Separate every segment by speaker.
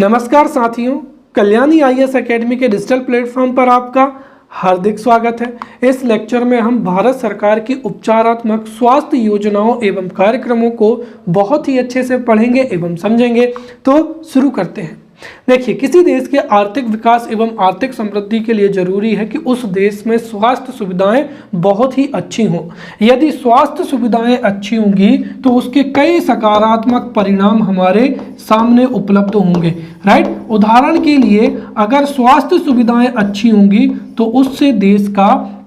Speaker 1: नमस्कार साथियों, Kalyani IAS academy के डिजिटल प्लेटफॉर्म पर आपका हार्दिक स्वागत है। इस लेक्चर में हम भारत सरकार की उपचारात्मक स्वास्थ्य योजनाओं एवं कार्यक्रमों को बहुत ही अच्छे से पढ़ेंगे एवं समझेंगे। तो शुरू करते हैं। देखिए, किसी देश के आर्थिक विकास एवं आर्थिक समृद्धि के लिए जरूरी है कि उस देश में स्वास्थ्य सुविधाएं बहुत ही अच्छी हों। यदि स्वास्थ्य सुविधाएं अच्छी होंगी तो उसके कई सकारात्मक परिणाम हमारे सामने उपलब्ध होंगे। राइट, उदाहरण के लिए अगर स्वास्थ्य सुविधाएं अच्छी होंगी तो उससे देश का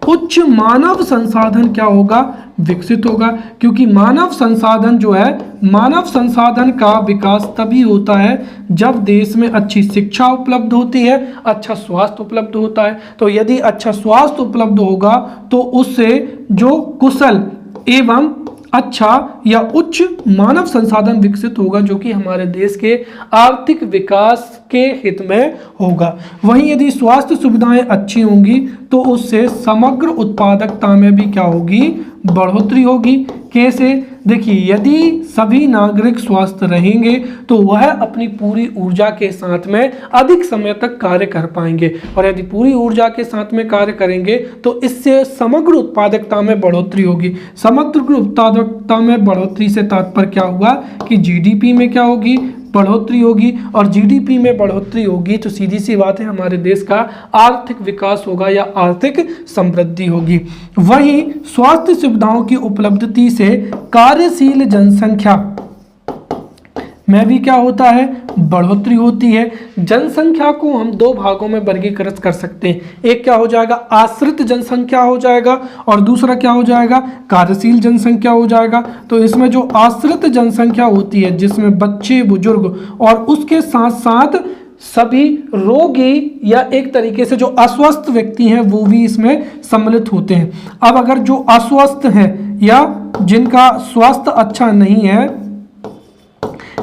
Speaker 1: उच्च मानव संसाधन क्या होगा, विकसित होगा। क्योंकि मानव संसाधन जो है, मानव संसाधन का विकास तभी होता है जब देश में अच्छी शिक्षा उपलब्ध होती है, अच्छा स्वास्थ्य उपलब्ध होता है। तो यदि अच्छा स्वास्थ्य उपलब्ध होगा तो उससे जो कुशल एवं अच्छा या उच्च मानव संसाधन विकसित होगा, जो कि हमारे देश के आर्थिक विकास के हित में होगा। वहीं यदि स्वास्थ्य सुविधाएं अच्छी होंगी तो उससे समग्र उत्पादकता में भी क्या होगी, बढ़ोतरी होगी। कैसे? देखिए, यदि सभी नागरिक स्वस्थ रहेंगे तो वह अपनी पूरी ऊर्जा के साथ में अधिक समय तक कार्य कर पाएंगे, और यदि पूरी ऊर्जा के साथ में कार्य करेंगे तो इससे समग्र उत्पादकता में बढ़ोतरी होगी। समग्र उत्पादकता में बढ़ोतरी से तात्पर्य क्या हुआ कि जीडीपी में क्या होगी, बढ़ोतरी होगी। और जीडीपी में बढ़ोतरी होगी तो सीधी सी बात है, हमारे देश का आर्थिक विकास होगा या आर्थिक समृद्धि होगी। वहीं स्वास्थ्य सुविधाओं की उपलब्धि से कार्यशील जनसंख्या में भी क्या होता है, बढ़ोतरी होती है। जनसंख्या को हम दो भागों में वर्गीकृत कर सकते हैं। एक क्या हो जाएगा, आश्रित जनसंख्या हो जाएगा, और दूसरा क्या हो जाएगा, कार्यशील जनसंख्या हो जाएगा। तो इसमें जो आश्रित जनसंख्या होती है, जिसमें बच्चे, बुजुर्ग और उसके साथ साथ सभी रोगी या एक तरीके से जो अस्वस्थ व्यक्ति हैं वो भी इसमें सम्मिलित होते हैं। अब अगर जो अस्वस्थ हैं या जिनका स्वास्थ्य अच्छा नहीं है,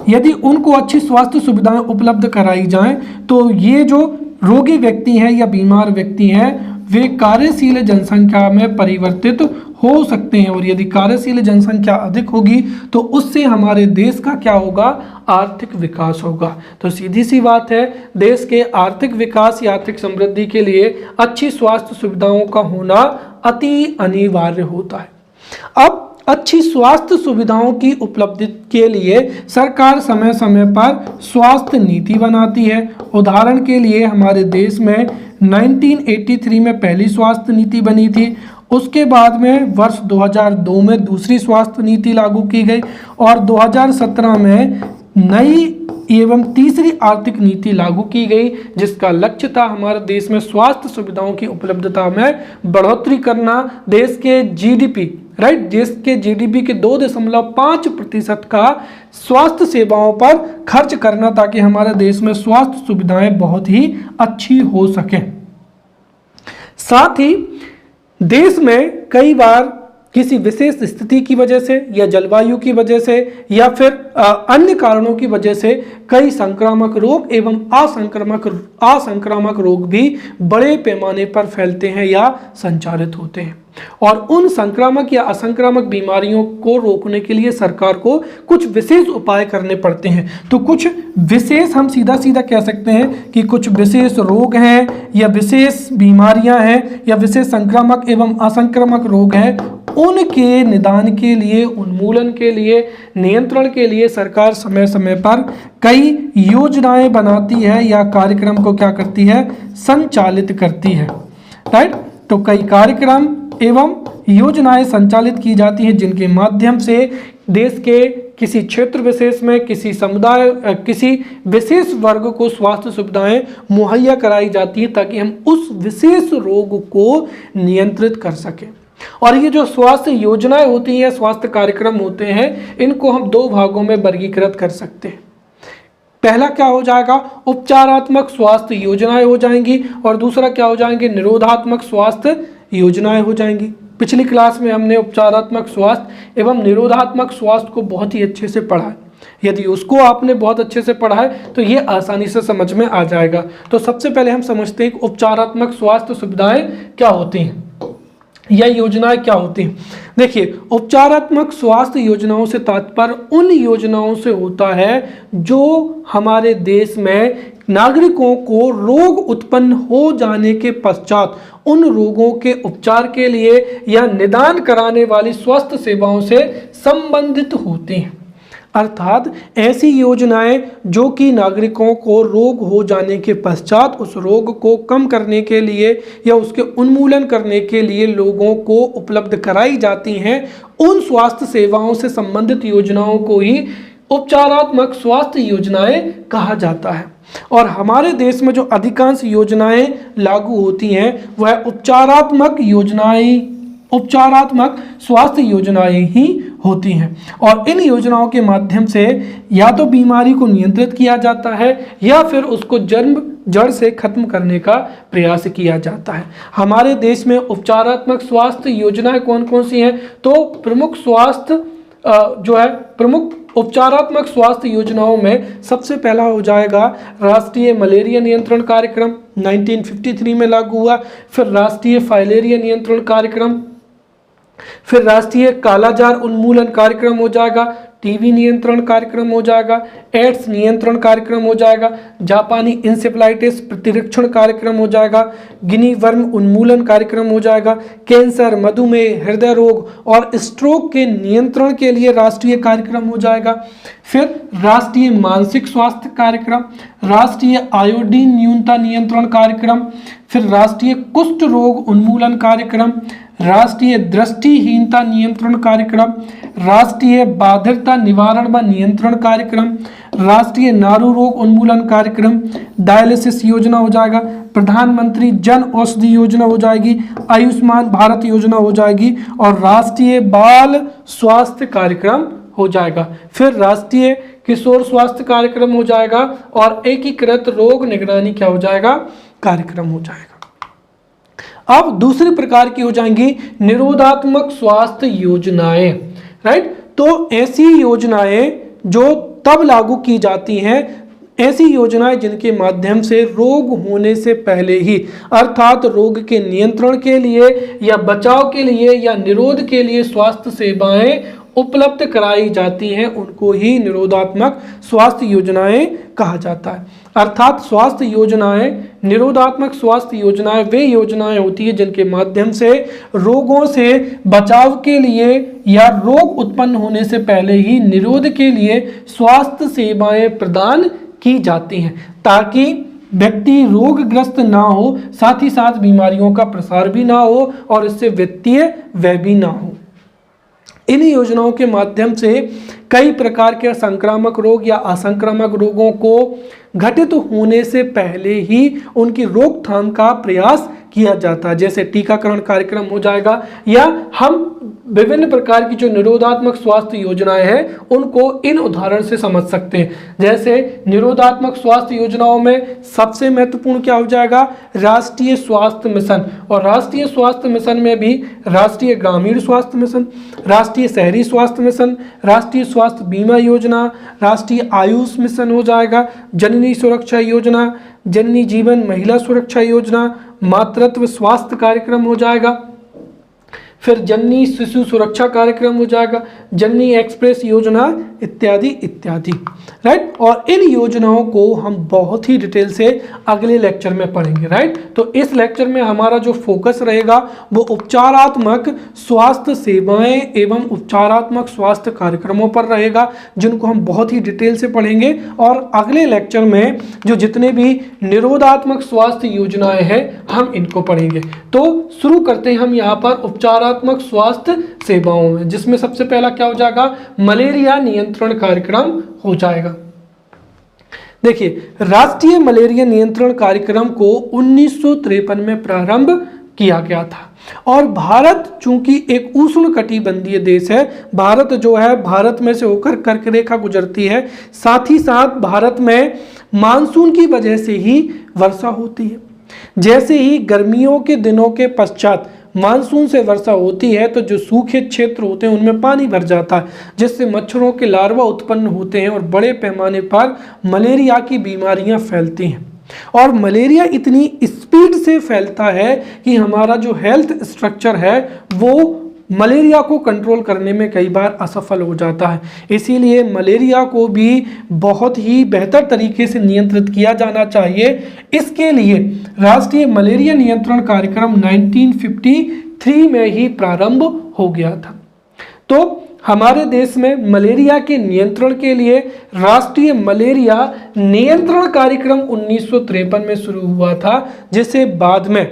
Speaker 1: यदि उनको अच्छी स्वास्थ्य सुविधाएं उपलब्ध कराई जाएं तो ये जो रोगी व्यक्ति हैं या बीमार व्यक्ति हैं वे कार्यशील जनसंख्या में परिवर्तित हो सकते हैं। और यदि कार्यशील जनसंख्या अधिक होगी तो उससे हमारे देश का क्या होगा, आर्थिक विकास होगा। तो सीधी सी बात है, देश के आर्थिक विकास या आर्थिक समृद्धि के लिए अच्छी स्वास्थ्य सुविधाओं का होना अति अनिवार्य होता है। अब अच्छी स्वास्थ्य सुविधाओं की उपलब्धि के लिए सरकार समय समय पर स्वास्थ्य नीति बनाती है। उदाहरण के लिए हमारे देश में 1983 में पहली स्वास्थ्य नीति बनी थी। उसके बाद में वर्ष 2002 में दूसरी स्वास्थ्य नीति लागू की गई, और 2017 में नई एवं तीसरी आर्थिक नीति लागू की गई, जिसका लक्ष्य था हमारे देश में स्वास्थ्य सुविधाओं की उपलब्धता में बढ़ोतरी करना। देश के जीडीपी, राइट, देश के जीडीपी के 2.5% का स्वास्थ्य सेवाओं पर खर्च करना, ताकि हमारे देश में स्वास्थ्य सुविधाएं बहुत ही अच्छी हो सकें। साथ ही देश में कई बार किसी विशेष स्थिति की वजह से या जलवायु की वजह से या फिर अन्य कारणों की वजह से कई संक्रामक रोग एवं असंक्रामक रोग भी बड़े पैमाने पर फैलते हैं या संचारित होते हैं। और उन संक्रामक या असंक्रामक बीमारियों को रोकने के लिए सरकार को कुछ विशेष उपाय करने पड़ते हैं। तो कुछ विशेष, हम सीधा सीधा कह सकते हैं कि कुछ विशेष रोग हैं या विशेष बीमारियां हैं या विशेष संक्रामक एवं असंक्रामक रोग हैं, उनके निदान के लिए, उन्मूलन के लिए, नियंत्रण के लिए सरकार समय समय पर कई योजनाएं बनाती है या कार्यक्रम को क्या करती है, संचालित करती है। राइट, तो कई कार्यक्रम एवं योजनाएं संचालित की जाती हैं जिनके माध्यम से देश के किसी क्षेत्र विशेष में, किसी समुदाय, किसी विशेष वर्ग को स्वास्थ्य सुविधाएं मुहैया कराई जाती हैं, ताकि हम उस विशेष रोग को नियंत्रित कर सकें। और ये जो स्वास्थ्य योजनाएं होती हैं, स्वास्थ्य कार्यक्रम होते हैं, इनको हम दो भागों में वर्गीकृत कर सकते हैं। पहला क्या हो जाएगा, उपचारात्मक स्वास्थ्य योजनाएं हो जाएंगी, और दूसरा क्या हो जाएंगे, निरोधात्मक स्वास्थ्य योजनाएं हो जाएंगी। पिछली क्लास में हमने उपचारात्मक स्वास्थ्य एवं निरोधात्मक स्वास्थ्य को बहुत ही अच्छे से पढ़ा है। यदि उसको आपने बहुत अच्छे से पढ़ा है तो ये आसानी से समझ में आ जाएगा। तो सबसे पहले हम समझते हैं कि उपचारात्मक स्वास्थ्य सुविधाएं क्या होती हैं। यह योजनाएं क्या होती हैं? देखिए, उपचारात्मक स्वास्थ्य योजनाओं से तात्पर्य उन योजनाओं से होता है जो हमारे देश में नागरिकों को रोग उत्पन्न हो जाने के पश्चात उन रोगों के उपचार के लिए या निदान कराने वाली स्वास्थ्य सेवाओं से संबंधित होती हैं। अर्थात ऐसी योजनाएं जो कि नागरिकों को रोग हो जाने के पश्चात उस रोग को कम करने के लिए या उसके उन्मूलन करने के लिए लोगों को उपलब्ध कराई जाती हैं, उन स्वास्थ्य सेवाओं से संबंधित योजनाओं को ही उपचारात्मक स्वास्थ्य योजनाएं कहा जाता है। और हमारे देश में जो अधिकांश योजनाएं लागू होती हैं वह उपचारात्मक स्वास्थ्य योजनाएं ही होती हैं। और इन योजनाओं के माध्यम से या तो बीमारी को नियंत्रित किया जाता है या फिर उसको जड़ से खत्म करने का प्रयास किया जाता है। हमारे देश में उपचारात्मक स्वास्थ्य योजनाएं कौन कौन सी हैं? तो प्रमुख उपचारात्मक स्वास्थ्य योजनाओं में सबसे पहला हो जाएगा राष्ट्रीय मलेरिया नियंत्रण कार्यक्रम, 1953 में लागू हुआ। फिर राष्ट्रीय फाइलेरिया नियंत्रण कार्यक्रम, फिर राष्ट्रीय कालाजार उन्मूलन कार्यक्रम हो जाएगा, टीबी नियंत्रण कार्यक्रम हो जाएगा, एड्स नियंत्रण कार्यक्रम हो जाएगा, जापानी इंसेफ्लाइटिस प्रतिरक्षण कार्यक्रम हो जाएगा, गिनी वर्म उन्मूलन कार्यक्रम हो जाएगा, कैंसर, मधुमेह, हृदय रोग और स्ट्रोक के नियंत्रण के लिए राष्ट्रीय कार्यक्रम हो जाएगा। फिर राष्ट्रीय मानसिक स्वास्थ्य कार्यक्रम, राष्ट्रीय आयोडीन न्यूनता नियंत्रण कार्यक्रम, फिर राष्ट्रीय कुष्ठ रोग उन्मूलन कार्यक्रम, राष्ट्रीय दृष्टिहीनता नियंत्रण कार्यक्रम, राष्ट्रीय बाधिरता निवारण व नियंत्रण कार्यक्रम, राष्ट्रीय नारू रोग उन्मूलन कार्यक्रम, डायलिसिस योजना हो जाएगा, प्रधानमंत्री जन औषधि योजना हो जाएगी, आयुष्मान भारत योजना हो जाएगी और राष्ट्रीय बाल स्वास्थ्य कार्यक्रम हो जाएगा। फिर राष्ट्रीय किशोर स्वास्थ्य कार्यक्रम हो जाएगा और एकीकृत रोग निगरानी क्या हो जाएगा? कार्यक्रम हो जाएगा। अब दूसरे प्रकार की हो जाएंगी निरोधात्मक स्वास्थ्य योजनाएं, राइट। तो ऐसी योजनाएं जो तब लागू की जाती हैं, ऐसी योजनाएं जिनके माध्यम से रोग होने से पहले ही, अर्थात रोग के नियंत्रण के लिए या बचाव के लिए या निरोध के लिए स्वास्थ्य सेवाएं उपलब्ध कराई जाती हैं, उनको ही निरोधात्मक स्वास्थ्य योजनाएं कहा जाता है। अर्थात स्वास्थ्य योजनाएं, निरोधात्मक स्वास्थ्य योजनाएं वे योजनाएं होती है जिनके माध्यम से रोगों से बचाव के लिए या रोग उत्पन्न होने से पहले ही निरोध के लिए स्वास्थ्य सेवाएं प्रदान की जाती हैं, ताकि व्यक्ति रोगग्रस्त ना हो, साथ ही साथ बीमारियों का प्रसार भी ना हो और इससे वित्तीय व्यय भी ना हो। इन योजनाओं के माध्यम से कई प्रकार के संक्रामक रोग या असंक्रामक रोगों को घटित होने से पहले ही उनकी रोकथाम का प्रयास किया जाता है, जैसे टीकाकरण कार्यक्रम हो जाएगा, या हम विभिन्न प्रकार की जो निरोधात्मक स्वास्थ्य योजनाएं हैं उनको इन उदाहरण से समझ सकते हैं। जैसे निरोधात्मक स्वास्थ्य योजनाओं में सबसे महत्वपूर्ण क्या हो जाएगा? राष्ट्रीय स्वास्थ्य मिशन। और राष्ट्रीय स्वास्थ्य मिशन में भी राष्ट्रीय ग्रामीण स्वास्थ्य मिशन, राष्ट्रीय शहरी स्वास्थ्य मिशन, राष्ट्रीय स्वास्थ्य बीमा योजना, राष्ट्रीय आयुष मिशन हो जाएगा, जननी सुरक्षा योजना, जननी जीवन महिला सुरक्षा योजना, मातृत्व स्वास्थ्य कार्यक्रम हो जाएगा, फिर जननी शिशु सुरक्षा कार्यक्रम हो जाएगा, जननी एक्सप्रेस योजना इत्यादि इत्यादि, राइट। और इन योजनाओं को हम बहुत ही डिटेल से अगले लेक्चर में पढ़ेंगे, राइट। तो इस लेक्चर में हमारा जो फोकस रहेगा वो उपचारात्मक स्वास्थ्य सेवाएं एवं उपचारात्मक स्वास्थ्य कार्यक्रमों पर रहेगा, जिनको हम बहुत ही डिटेल से पढ़ेंगे। और अगले लेक्चर में जो जितने भी निरोधात्मक स्वास्थ्य योजनाएं हैं हम इनको पढ़ेंगे। तो शुरू करते हैं हम यहाँ पर उपचारात्मक स्वास्थ्य सेवाओं में, जिसमें सबसे पहला क्या हो जाएगा? मलेरिया नियंत्रण कार्यक्रम हो जाएगा। देखिए, राष्ट्रीय मलेरिया नियंत्रण कार्यक्रम को 1953 में प्रारंभ किया गया था। और भारत चूंकि एक उष्णकटिबंधीय देश है, भारत जो है भारत में से होकर कर्क रेखा गुजरती है, साथ ही साथ भारत में मानसून की वजह से ही वर्षा होती है। जैसे ही गर्मियों के दिनों के पश्चात मानसून से वर्षा होती है तो जो सूखे क्षेत्र होते हैं उनमें पानी भर जाता है, जिससे मच्छरों के लार्वा उत्पन्न होते हैं और बड़े पैमाने पर मलेरिया की बीमारियां फैलती हैं। और मलेरिया इतनी स्पीड से फैलता है कि हमारा जो हेल्थ स्ट्रक्चर है वो मलेरिया को कंट्रोल करने में कई बार असफल हो जाता है। इसीलिए मलेरिया को भी बहुत ही बेहतर तरीके से नियंत्रित किया जाना चाहिए। इसके लिए राष्ट्रीय मलेरिया नियंत्रण कार्यक्रम 1953 में ही प्रारंभ हो गया था। तो हमारे देश में मलेरिया के नियंत्रण के लिए राष्ट्रीय मलेरिया नियंत्रण कार्यक्रम 1953 में शुरू हुआ था, जिसे बाद में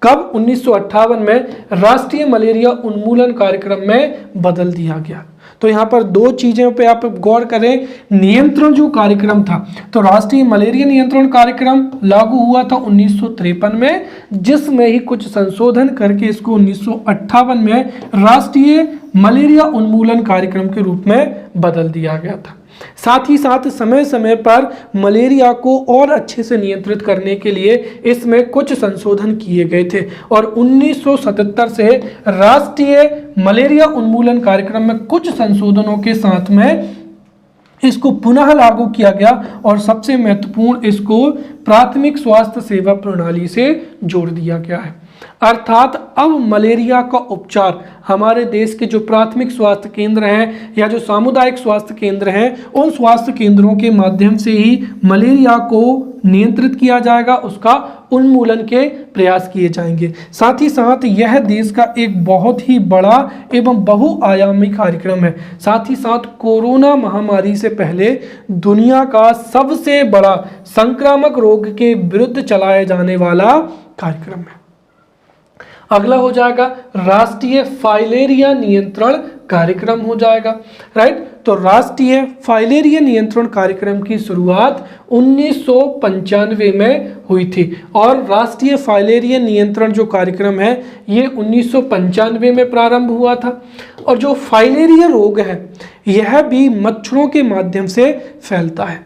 Speaker 1: कब 1958 में राष्ट्रीय मलेरिया उन्मूलन कार्यक्रम में बदल दिया गया। तो यहाँ पर दो चीज़ों पे आप गौर करें। नियंत्रण जो कार्यक्रम था, तो राष्ट्रीय मलेरिया नियंत्रण कार्यक्रम लागू हुआ था 1953 में, जिसमें ही कुछ संशोधन करके इसको 1958 में राष्ट्रीय मलेरिया उन्मूलन कार्यक्रम के रूप में बदल दिया गया था। साथ ही साथ समय समय पर मलेरिया को और अच्छे से नियंत्रित करने के लिए इसमें कुछ संशोधन किए गए थे और 1977 से राष्ट्रीय मलेरिया उन्मूलन कार्यक्रम में कुछ संशोधनों के साथ में इसको पुनः लागू किया गया और सबसे महत्वपूर्ण इसको प्राथमिक स्वास्थ्य सेवा प्रणाली से जोड़ दिया गया है। अर्थात अब मलेरिया का उपचार हमारे देश के जो प्राथमिक स्वास्थ्य केंद्र हैं या जो सामुदायिक स्वास्थ्य केंद्र हैं, उन स्वास्थ्य केंद्रों के माध्यम से ही मलेरिया को नियंत्रित किया जाएगा, उसका उन्मूलन के प्रयास किए जाएंगे। साथ ही साथ यह देश का एक बहुत ही बड़ा एवं बहुआयामी कार्यक्रम है। साथ ही साथ कोरोना महामारी से पहले दुनिया का सबसे बड़ा संक्रामक रोग के विरुद्ध चलाए जाने वाला कार्यक्रम है। अगला हो जाएगा राष्ट्रीय फाइलेरिया नियंत्रण कार्यक्रम हो जाएगा, राइट। तो राष्ट्रीय फाइलेरिया नियंत्रण कार्यक्रम की शुरुआत 1995 में हुई थी और राष्ट्रीय फाइलेरिया नियंत्रण जो कार्यक्रम है ये 1995 में प्रारंभ हुआ था। और जो फाइलेरिया रोग है यह भी मच्छरों के माध्यम से फैलता है।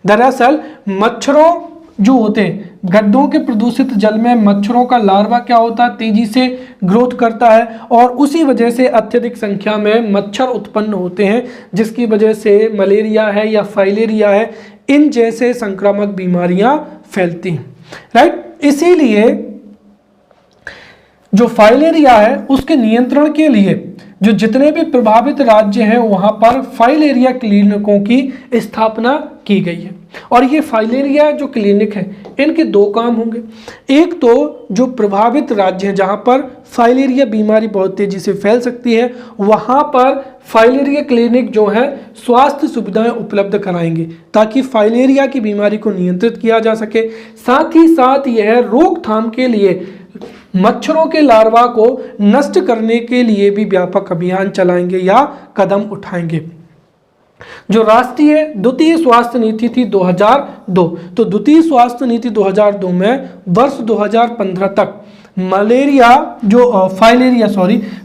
Speaker 1: दरअसल मच्छरों जो होते हैं, गड्ढों के प्रदूषित जल में मच्छरों का लार्वा क्या होता है, तेजी से ग्रोथ करता है और उसी वजह से अत्यधिक संख्या में मच्छर उत्पन्न होते हैं, जिसकी वजह से मलेरिया है या फाइलेरिया है, इन जैसे संक्रामक बीमारियां फैलती हैं, राइट। इसीलिए जो फाइलेरिया है उसके नियंत्रण के लिए जो जितने भी प्रभावित राज्य हैं वहां पर फाइलेरिया क्लिनिकों की स्थापना की गई है। और ये फाइलेरिया जो क्लिनिक है इनके दो काम होंगे। एक तो जो प्रभावित राज्य हैं जहां पर फाइलेरिया बीमारी बहुत तेजी से फैल सकती है, वहां पर फाइलेरिया क्लिनिक जो है स्वास्थ्य सुविधाएं उपलब्ध कराएंगे ताकि फाइलेरिया की बीमारी को नियंत्रित किया जा सके। साथ ही साथ यह रोकथाम के लिए मच्छरों के लार्वा को नष्ट करने के लिए भी व्यापक अभियान चलाएंगे या कदम उठाएंगे। जो राष्ट्रीय द्वितीय स्वास्थ्य नीति थी 2002, तो द्वितीय स्वास्थ्य नीति 2002 में वर्ष 2015 तक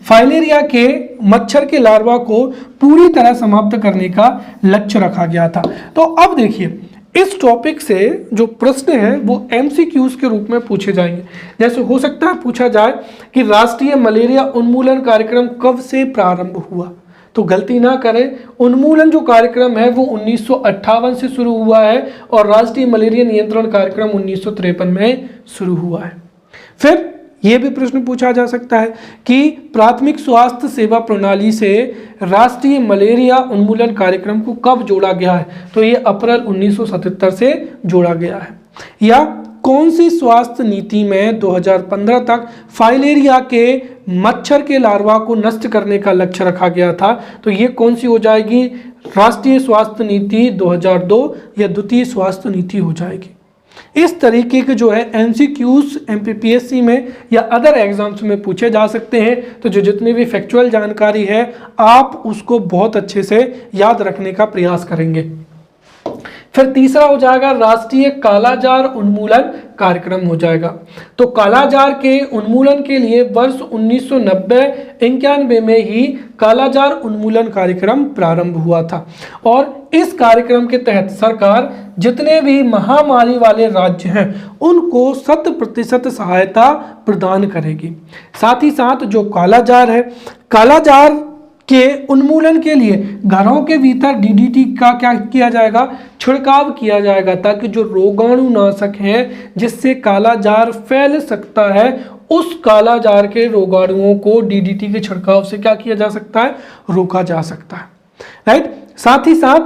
Speaker 1: फाइलेरिया के मच्छर के लार्वा को पूरी तरह समाप्त करने का लक्ष्य रखा गया था। तो अब देखिए इस टॉपिक से जो प्रश्न है वो MCQs के रूप में पूछे जाएंगे। जैसे हो सकता है पूछा जाए कि राष्ट्रीय मलेरिया उन्मूलन कार्यक्रम कब से प्रारंभ हुआ, तो गलती ना करें, उन्मूलन जो कार्यक्रम है वो 1958 से शुरू हुआ है और राष्ट्रीय मलेरिया नियंत्रण कार्यक्रम 1953 में शुरू हुआ है। फिर यह भी प्रश्न पूछा जा सकता है कि प्राथमिक स्वास्थ्य सेवा प्रणाली से राष्ट्रीय मलेरिया उन्मूलन कार्यक्रम को कब जोड़ा गया है, तो ये अप्रैल 1977 से जोड़ा गया है। या कौन सी स्वास्थ्य नीति में 2015 तक फाइलेरिया के मच्छर के लार्वा को नष्ट करने का लक्ष्य रखा गया था, तो ये कौन सी हो जाएगी, राष्ट्रीय स्वास्थ्य नीति 2002 या द्वितीय स्वास्थ्य नीति हो जाएगी। इस तरीके के जो है MCQs MPPSC में या अदर एग्जाम्स में पूछे जा सकते हैं। तो जो जितनी भी फैक्चुअल जानकारी है आप उसको बहुत अच्छे से याद रखने का प्रयास करेंगे। फिर तीसरा हो जाएगा राष्ट्रीय कालाजार उन्मूलन कार्यक्रम हो जाएगा। तो कालाजार के उन्मूलन के लिए वर्ष 1990-91 में ही कालाजार उन्मूलन कार्यक्रम प्रारंभ हुआ था और इस कार्यक्रम के तहत सरकार जितने भी महामारी वाले राज्य हैं उनको 100% सहायता प्रदान करेगी। साथ ही साथ जो कालाजार है, कालाजार के उन्मूलन के लिए घरों के भीतर डीडीटी का क्या किया जाएगा, छिड़काव किया जाएगा, ताकि जो रोगाणुनाशक हैं जिससे कालाजार फैल सकता है, उस कालाजार के रोगाणुओं को डीडीटी के छिड़काव से क्या किया जा सकता है, रोका जा सकता है। राइट। साथ ही साथ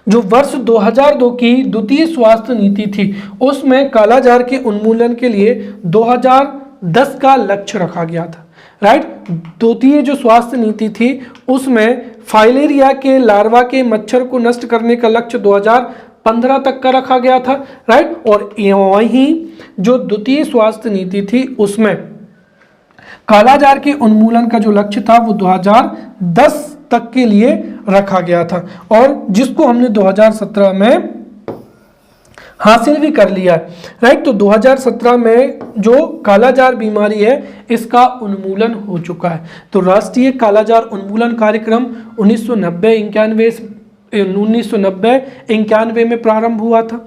Speaker 1: जो वर्ष 2002 की द्वितीय स्वास्थ्य नीति थी, उसमें कालाजार के उन्मूलन के लिए 2010 का लक्ष्य रखा गया था। राइट। द्वितीय जो स्वास्थ्य नीति थी उसमें फाइलेरिया के लार्वा के मच्छर को नष्ट करने का लक्ष्य 2015 तक का रखा गया था। राइट। और वहीं जो द्वितीय स्वास्थ्य नीति थी उसमें कालाजार के उन्मूलन का जो लक्ष्य था वो 2010 तक के लिए रखा गया था, और जिसको हमने 2017 में हासिल भी कर लिया है। राइट। तो 2017 में जो कालाजार बीमारी है इसका उन्मूलन हो चुका है। तो राष्ट्रीय कालाजार उन्मूलन कार्यक्रम 1990-91 में प्रारंभ हुआ था।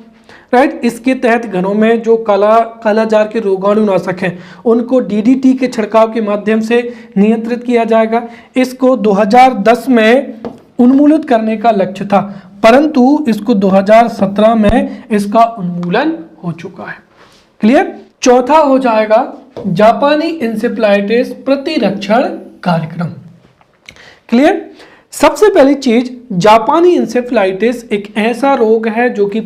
Speaker 1: राइट। इसके तहत घरों में जो कालाजार के रोगाणुनाशक हैं उनको डीडीटी के छिड़काव के माध्यम से नियंत्रित किया जाएगा। इसको 2010 में उन्मूलित करने का लक्ष्य था, परंतु इसको 2017 में इसका उन्मूलन हो चुका है। क्लियर। चौथा हो जाएगा जापानी इंसेफ्लाइटिस प्रतिरक्षण कार्यक्रम। क्लियर। सबसे पहली चीज, जापानी इंसेफ्लाइटिस एक ऐसा रोग है जो कि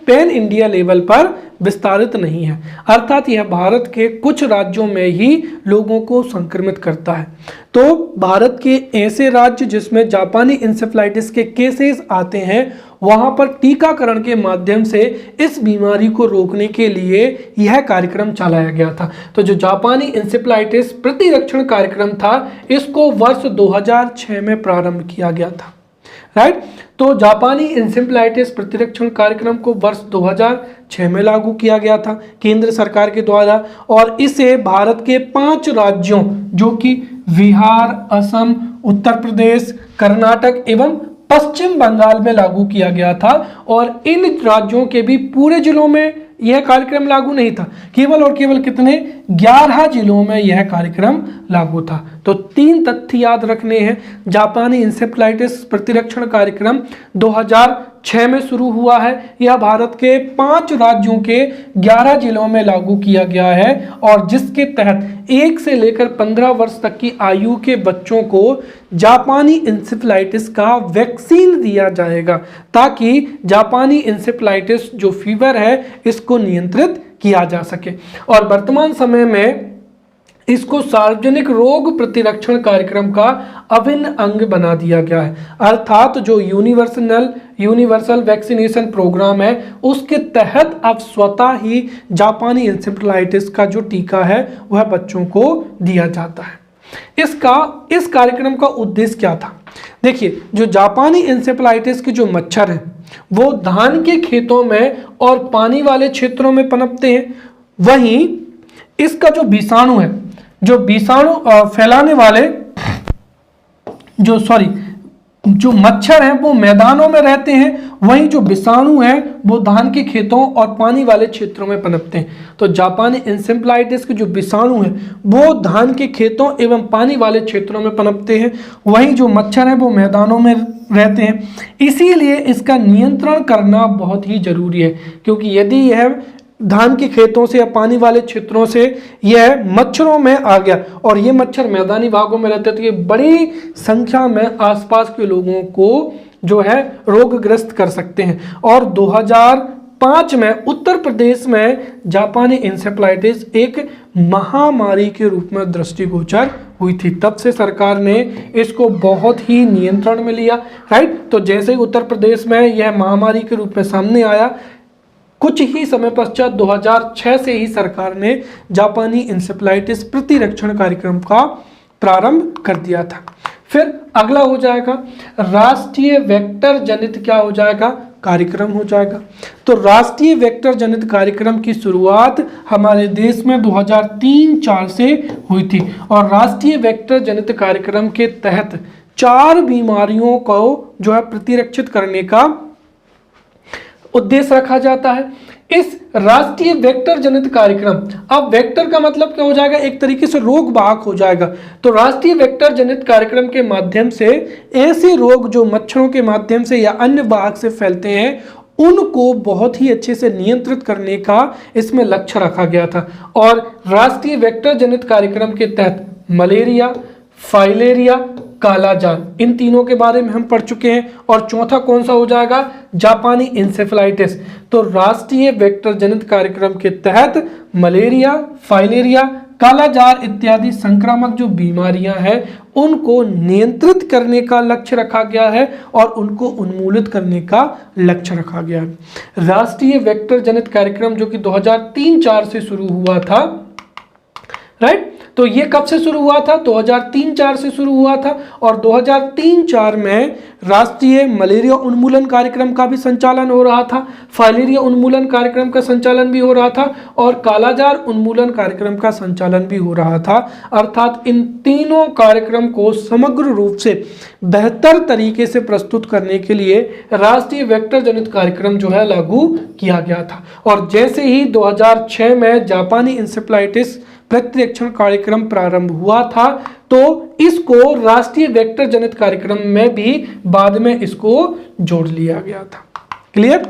Speaker 1: पैन इंडिया लेवल पर विस्तारित नहीं है, अर्थात यह भारत के कुछ राज्यों में ही लोगों को संक्रमित करता है। तो भारत के ऐसे राज्य जिसमें जापानी इंसेफ्लाइटिस के केसेस आते हैं, वहां पर टीकाकरण के माध्यम से इस बीमारी को रोकने के लिए यह कार्यक्रम चलाया गया था। तो जो जापानी इंसेफ्लाइटिस प्रतिरक्षण कार्यक्रम था, इसको वर्ष 2006 में प्रारंभ किया गया था। राइट। तो जापानी इंसेफ्लाइटिस प्रतिरक्षण कार्यक्रम को वर्ष 2006 में लागू किया गया था केंद्र सरकार के द्वारा, और इसे भारत के 5 राज्यों जो कि बिहार, असम, उत्तर प्रदेश, कर्नाटक एवं पश्चिम बंगाल में लागू किया गया था। और इन राज्यों के भी पूरे जिलों में यह कार्यक्रम लागू नहीं था, केवल और केवल कितने 11 जिलों में यह कार्यक्रम लागू था। तो 3 तथ्य याद रखने हैं। जापानी इंसेफ्लाइटिस प्रतिरक्षण कार्यक्रम 2006 में शुरू हुआ है, यह भारत के 5 राज्यों के 11 जिलों में लागू किया गया है, और जिसके तहत 1 से लेकर 15 वर्ष तक की आयु के बच्चों को जापानी इंसेफ्लाइटिस का वैक्सीन दिया जाएगा, ताकि जापानी इंसेफ्लाइटिस जो फीवर है इसको नियंत्रित किया जा सके। और वर्तमान समय में इसको सार्वजनिक रोग प्रतिरक्षण कार्यक्रम का अभिन्न अंग बना दिया गया है, अर्थात जो यूनिवर्सल वैक्सीनेशन प्रोग्राम है उसके तहत अब स्वतः ही जापानी इंसेफ्लाइटिस का जो टीका है वह बच्चों को दिया जाता है। इस कार्यक्रम का उद्देश्य क्या था? देखिए, जो जापानी इंसेफ्लाइटिस के जो मच्छर हैं वो धान के खेतों में और पानी वाले क्षेत्रों में पनपते हैं। वहीं इसका जो विषाणु है, जो विषाणु फैलाने वाले जो मच्छर हैं वो मैदानों में रहते हैं, वहीं जो विषाणु हैं वो धान के खेतों और पानी वाले क्षेत्रों में पनपते हैं। तो जापानी इंसेफ्लाइटिस के जो विषाणु हैं वो धान के खेतों एवं पानी वाले क्षेत्रों में पनपते हैं, वहीं जो मच्छर हैं वो मैदानों में रहते हैं। इसीलिए इसका नियंत्रण करना बहुत ही जरूरी है, क्योंकि यदि यह धान के खेतों से या पानी वाले क्षेत्रों से यह मच्छरों में आ गया और ये मच्छर मैदानी भागों में रहते, तो ये बड़ी संख्या में आसपास के लोगों को जो है रोगग्रस्त कर सकते हैं। और 2005 में उत्तर प्रदेश में जापानी इंसेफ्लाइटिस एक महामारी के रूप में दृष्टिगोचर हुई थी। तब से सरकार ने इसको बहुत ही नियंत्रण में लिया। राइट। तो जैसे ही उत्तर प्रदेश में यह महामारी के रूप में सामने आया, कुछ ही समय पश्चात 2006 से ही सरकार ने जापानी इंसेफ्लाइटिस प्रतिरक्षण कार्यक्रम का प्रारंभ कर दिया था। फिर अगला हो जाएगा राष्ट्रीय वेक्टर जनित क्या हो जाएगा, कार्यक्रम हो जाएगा। तो राष्ट्रीय वेक्टर जनित कार्यक्रम की शुरुआत हमारे देश में 2003-04 से हुई थी, और राष्ट्रीय वेक्टर जनित कार्यक्रम के तहत 4 बीमारियों को जो है प्रतिरक्षित करने का उद्देश्य रखा जाता है। इस राष्ट्रीय वेक्टर जनित कार्यक्रम, अब वेक्टर का मतलब क्या हो जाएगा, एक तरीके से रोग वाहक हो जाएगा। तो राष्ट्रीय वेक्टर जनित कार्यक्रम के माध्यम से ऐसे रोग जो मच्छरों के माध्यम से या अन्य वाहक से फैलते हैं उनको बहुत ही अच्छे से नियंत्रित करने का इसमें लक्ष्य रखा गया था। और राष्ट्रीय वेक्टर जनित कार्यक्रम के तहत मलेरिया, फाइलेरिया, कालाजार, इन तीनों के बारे में हम पढ़ चुके हैं। और चौथा कौन सा हो जाएगा, जापानी इंसेफेलाइटिस। तो राष्ट्रीय वेक्टर जनित कार्यक्रम के तहत मलेरिया, फाइलेरिया, कालाजार इत्यादि संक्रामक जो बीमारियां हैं उनको नियंत्रित करने का लक्ष्य रखा गया है और उनको उन्मूलित करने का लक्ष्य रखा गया है। राष्ट्रीय वेक्टर जनित कार्यक्रम जो कि 2003-04 से शुरू हुआ था, राइट। तो ये कब से शुरू हुआ था, 2003-04 से शुरू हुआ था। और 2003-04 में राष्ट्रीय मलेरिया उन्मूलन कार्यक्रम का भी संचालन हो रहा था, फाइलेरिया उन्मूलन कार्यक्रम का संचालन भी हो रहा था और कालाजार उन्मूलन कार्यक्रम का संचालन भी हो रहा था। अर्थात इन तीनों कार्यक्रम को समग्र रूप से बेहतर तरीके से प्रस्तुत करने के लिए राष्ट्रीय वेक्टर जनित कार्यक्रम जो है लागू किया गया था। और जैसे ही 2006 में जापानी इंसेफ्लाइटिस प्रतिरक्षण कार्यक्रम प्रारंभ हुआ था तो इसको राष्ट्रीय वेक्टर जनित कार्यक्रम में भी बाद में इसको जोड़ लिया गया था। क्लियर।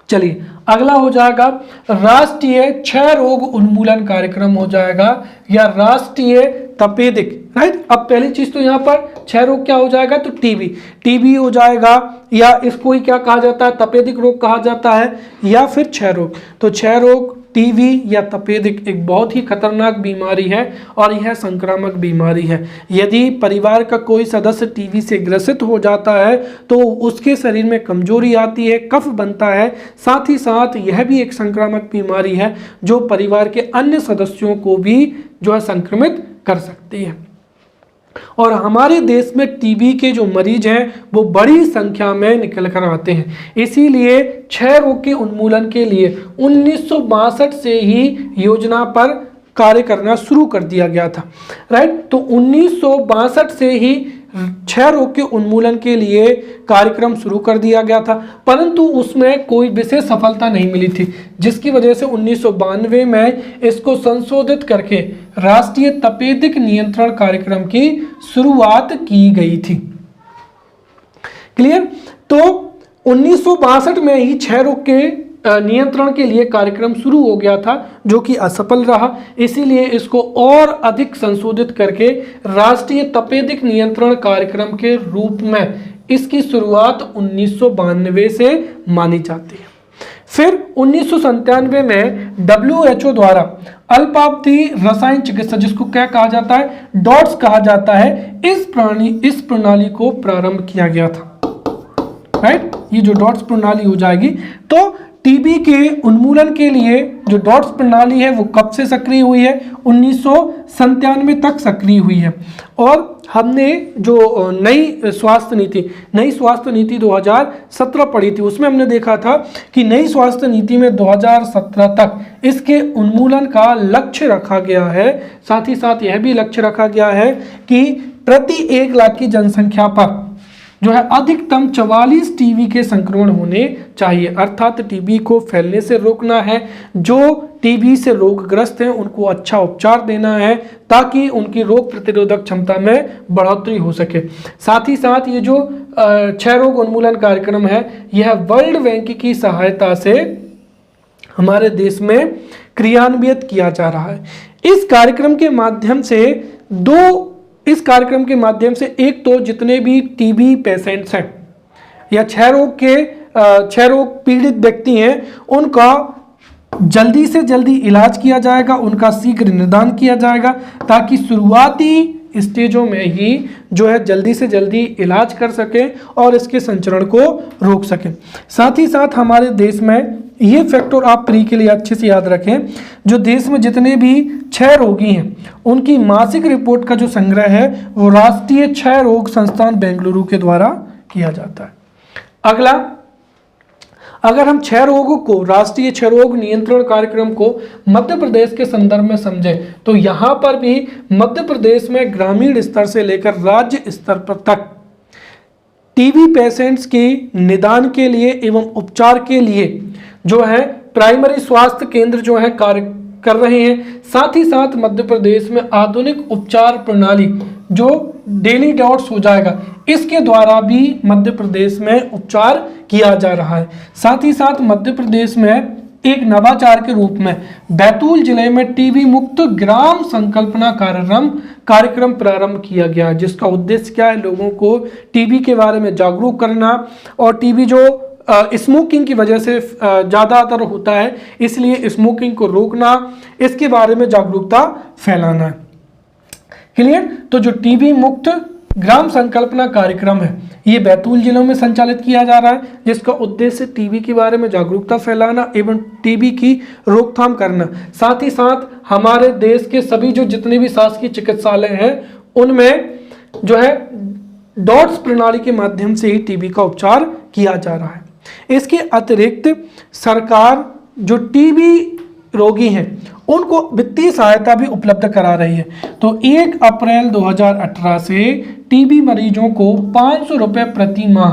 Speaker 1: चलिए अगला हो जाएगा राष्ट्रीय क्षय रोग उन्मूलन कार्यक्रम हो जाएगा या राष्ट्रीय तपेदिक, राइट। अब पहली चीज तो यहाँ पर क्षय रोग क्या हो जाएगा, तो टीबी हो जाएगा या इसको ही क्या कहा जाता है, तपेदिक रोग कहा जाता है या फिर क्षय रोग। तो क्षय रोग, टीबी या तपेदिक एक बहुत ही खतरनाक बीमारी है और यह संक्रामक बीमारी है। यदि परिवार का कोई सदस्य टीबी से ग्रसित हो जाता है तो उसके शरीर में कमजोरी आती है, कफ बनता है, साथ ही साथ यह भी एक संक्रामक बीमारी है जो परिवार के अन्य सदस्यों को भी जो है संक्रमित कर सकती है। और हमारे देश में टीबी के जो मरीज हैं वो बड़ी संख्या में निकल कर आते हैं। इसीलिए क्षय रोग के उन्मूलन के लिए 1962 से ही योजना पर कार्य करना शुरू कर दिया गया था, राइट। तो 1962 से ही क्षय रोग के उन्मूलन के लिए कार्यक्रम शुरू कर दिया गया था, परंतु उसमें कोई विशेष सफलता नहीं मिली थी, जिसकी वजह से 1992 में इसको संशोधित करके राष्ट्रीय तपेदिक नियंत्रण कार्यक्रम की शुरुआत की गई थी। क्लियर। तो 1962 में ही क्षय रोग के नियंत्रण के लिए कार्यक्रम शुरू हो गया था जो कि असफल रहा, इसीलिए इसको और अधिक संशोधित करके राष्ट्रीय तपेदिक नियंत्रण कार्यक्रम के रूप में इसकी शुरुआत 1992 से मानी जाती है। फिर 1997 में WHO द्वारा अल्पावधि रसायन चिकित्सा, जिसको क्या कहा जाता है, डॉट्स कहा जाता है, इस प्रणाली को प्रारंभ किया गया था, राइट। ये जो डॉट्स प्रणाली हो जाएगी, तो टीबी के उन्मूलन के लिए जो डॉट्स प्रणाली है वो कब से सक्रिय हुई है, 1997 तक सक्रिय हुई है। और हमने जो नई स्वास्थ्य नीति 2017 पढ़ी थी, उसमें हमने देखा था कि नई स्वास्थ्य नीति में 2017 तक इसके उन्मूलन का लक्ष्य रखा गया है। साथ ही साथ यह भी लक्ष्य रखा गया है कि प्रति 1 लाख की जनसंख्या पर जो है अधिकतम 44 टीबी के संक्रमण होने चाहिए। अर्थात टीबी को फैलने से रोकना है, जो टीबी से रोगग्रस्त हैं उनको अच्छा उपचार देना है ताकि उनकी रोग प्रतिरोधक क्षमता में बढ़ोतरी हो सके। साथ ही साथ ये जो क्षय रोग उन्मूलन कार्यक्रम है यह वर्ल्ड बैंक की सहायता से हमारे देश में क्रियान्वित किया जा रहा है। इस कार्यक्रम के माध्यम से एक तो जितने भी टीबी पेशेंट्स हैं या क्षय रोग पीड़ित व्यक्ति हैं उनका जल्दी से जल्दी इलाज किया जाएगा, उनका शीघ्र निदान किया जाएगा ताकि शुरुआती स्टेजों में ही जो है जल्दी से जल्दी इलाज कर सकें और इसके संचरण को रोक सकें। साथ ही साथ हमारे देश में ये फैक्टर आप प्री के लिए अच्छे से याद रखें, जो देश में जितने भी क्षय रोगी हैं उनकी मासिक रिपोर्ट का जो संग्रह है वो राष्ट्रीय क्षय रोग संस्थान बेंगलुरु के द्वारा किया जाता है। अगला, अगर हम क्षय रोगों को, राष्ट्रीय क्षय रोग नियंत्रण कार्यक्रम को मध्य प्रदेश के संदर्भ में समझें तो यहाँ पर भी मध्य प्रदेश में ग्रामीण स्तर से लेकर राज्य स्तर पर तक टीबी पेशेंट्स के निदान के लिए एवं उपचार के लिए जो है प्राइमरी स्वास्थ्य केंद्र जो है कार्य कर रहे हैं। साथ ही साथ मध्य प्रदेश में आधुनिक उपचार प्रणाली जो डेली डॉट्स हो जाएगा, इसके द्वारा भी मध्य प्रदेश में उपचार किया जा रहा है। साथ ही साथ मध्य प्रदेश में एक नवाचार के रूप में बैतूल जिले में टीबी मुक्त ग्राम संकल्पना कार्यक्रम प्रारंभ किया गया, जिसका उद्देश्य क्या है, लोगों को टीबी के बारे में जागरूक करना, और टीबी जो स्मोकिंग की वजह से ज़्यादातर होता है, इसलिए स्मोकिंग को रोकना, इसके बारे में जागरूकता फैलाना है। क्लियर। तो जो टीबी मुक्त ग्राम संकल्पना कार्यक्रम है, ये बैतूल जिलों में संचालित किया जा रहा है, जिसका उद्देश्य टीबी के बारे में जागरूकता फैलाना एवं टीबी की रोकथाम करना। साथ ही साथ हमारे देश के सभी जो जितने भी शासकीय चिकित्सालय हैं, उनमें जो है डॉट्स प्रणाली के माध्यम से ही टीबी का उपचार किया जा रहा है। इसके अतिरिक्त सरकार जो टीबी रोगी हैं उनको वित्तीय सहायता भी उपलब्ध करा रही है। तो 1 अप्रैल 2018 से टीबी मरीजों को 500 रुपये प्रति माह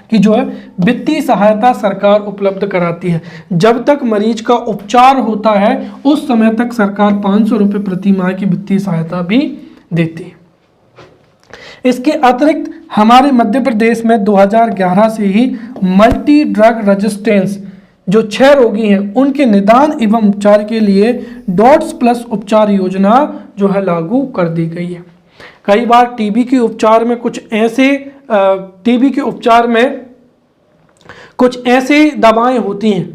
Speaker 1: की जो है वित्तीय सहायता सरकार उपलब्ध कराती है। जब तक मरीज का उपचार होता है उस समय तक सरकार 500 रुपये प्रति माह की वित्तीय सहायता भी देती है। इसके अतिरिक्त हमारे मध्य प्रदेश में 2011 से ही मल्टी ड्रग रेजिस्टेंस जो 6 रोगी हैं उनके निदान एवं उपचार के लिए डॉट्स प्लस उपचार योजना जो है लागू कर दी गई है। कई बार टीबी के उपचार में कुछ ऐसे दवाएं होती हैं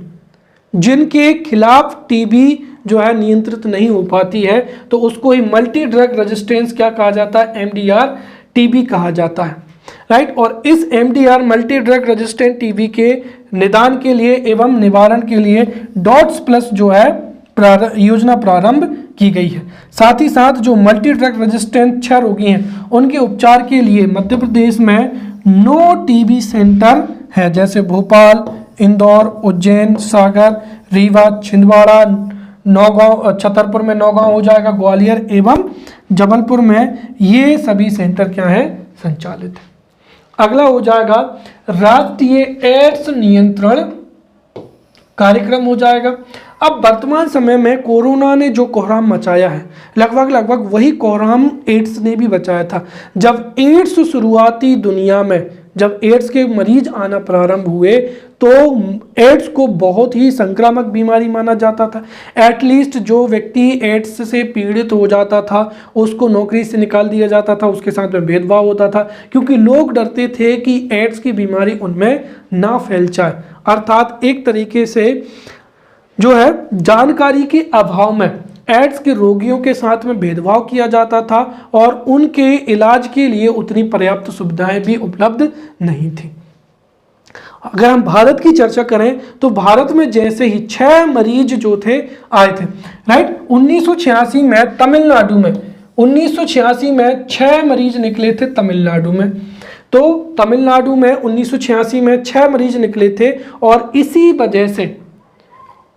Speaker 1: जिनके खिलाफ टीबी जो है नियंत्रित नहीं हो पाती है, तो उसको ही मल्टी ड्रग रेजिस्टेंस क्या कहा जाता है, MDR टीबी कहा जाता है, राइट। और इस MDR multi drug resistant TB के निदान के लिए एवं निवारण के लिए डॉट्स प्लस जो है योजना प्रारंभ की गई है। साथ ही साथ जो मल्टी ड्रग रेजिस्टेंट 6 रोगी हैं उनके उपचार के लिए मध्य प्रदेश में 9 टीबी सेंटर है, जैसे भोपाल, इंदौर, उज्जैन, सागर, रीवा, छिंदवाड़ा, नौगांव, छतरपुर में नौगांव हो जाएगा, ग्वालियर एवं जबलपुर में ये सभी सेंटर क्या है, संचालित है। अगला हो जाएगा राष्ट्रीय एड्स नियंत्रण कार्यक्रम हो जाएगा। अब वर्तमान समय में कोरोना ने जो कोहराम मचाया है, लगभग वही कोहराम एड्स ने भी बचाया था। जब एड्स शुरुआती दुनिया में जब एड्स के मरीज आना प्रारंभ हुए तो एड्स को बहुत ही संक्रामक बीमारी माना जाता था। एटलीस्ट जो व्यक्ति एड्स से पीड़ित हो जाता था उसको नौकरी से निकाल दिया जाता था, उसके साथ में भेदभाव होता था, क्योंकि लोग डरते थे कि एड्स की बीमारी उनमें ना फैल जाए। अर्थात एक तरीके से जो है जानकारी के अभाव में एड्स के रोगियों के साथ में भेदभाव किया जाता था और उनके इलाज के लिए उतनी पर्याप्त सुविधाएं भी उपलब्ध नहीं थी। अगर हम भारत की चर्चा करें तो भारत में जैसे ही 6 मरीज जो थे आए थे, राइट। 1986 में तमिलनाडु में 1986 में 6 मरीज निकले थे तमिलनाडु में। तो तमिलनाडु में 1986 में 6 मरीज निकले थे और इसी वजह से